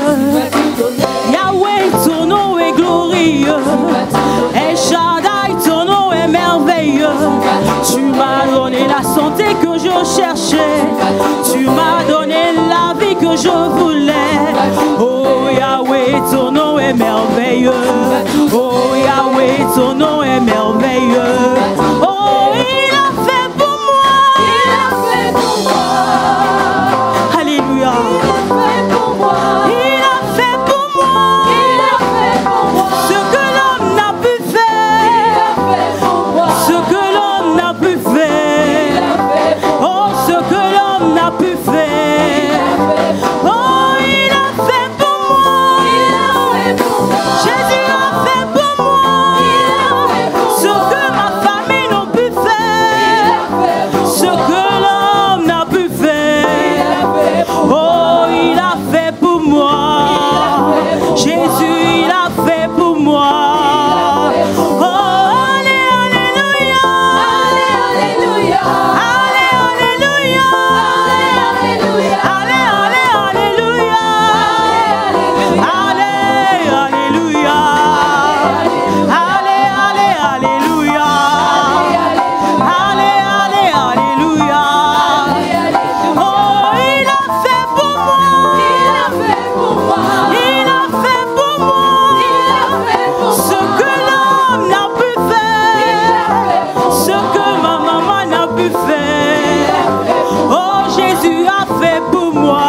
Yahweh, ton nom est glorieux. El Shaddai, ton nom est merveilleux. Tu m'as donné la santé que je cherchais. Tu m'as donné la vie que je voulais. Oh Yahweh, ton nom est merveilleux. Oh Yahweh, ton nom est merveilleux. Oh, il a fait pour moi. Alléluia. Il a fait pour moi. Ce que l'homme n'a pu faire. Ce que l'homme n'a pu faire. Oh, ce que l'homme n'a pu faire. Oh, il a fait pour moi. Jésus a fait pour moi. Ce que ma famille n'a pu faire. Ce que l'homme n'a pu faire. Oh, il a fait pour moi. Jésus, il a fait pour moi. Oh, alléluia. Alléluia. Alléluia. Alléluia. Alléluia. Alléluia. Alléluia. Alléluia. Oh, il a fait pour moi. Il a fait pour moi. Ce que l'homme n'a pu faire. Ce que ma maman n'a pu faire. Oh, Jésus a fait pour moi.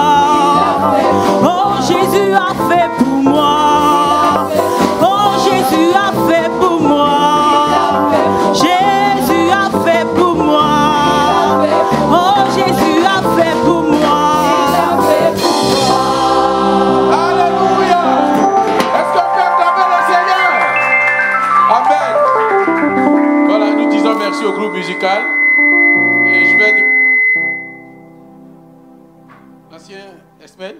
Oh, Jésus a fait pour moi. Oh, Jésus a fait pour moi. Jésus a fait pour moi. Oh, Jésus a fait pour moi. Alléluia. Est-ce qu'on peut acclamer le Seigneur? Amen. Voilà, nous disons merci au groupe musical. Et je vais... L'ancien Esmel.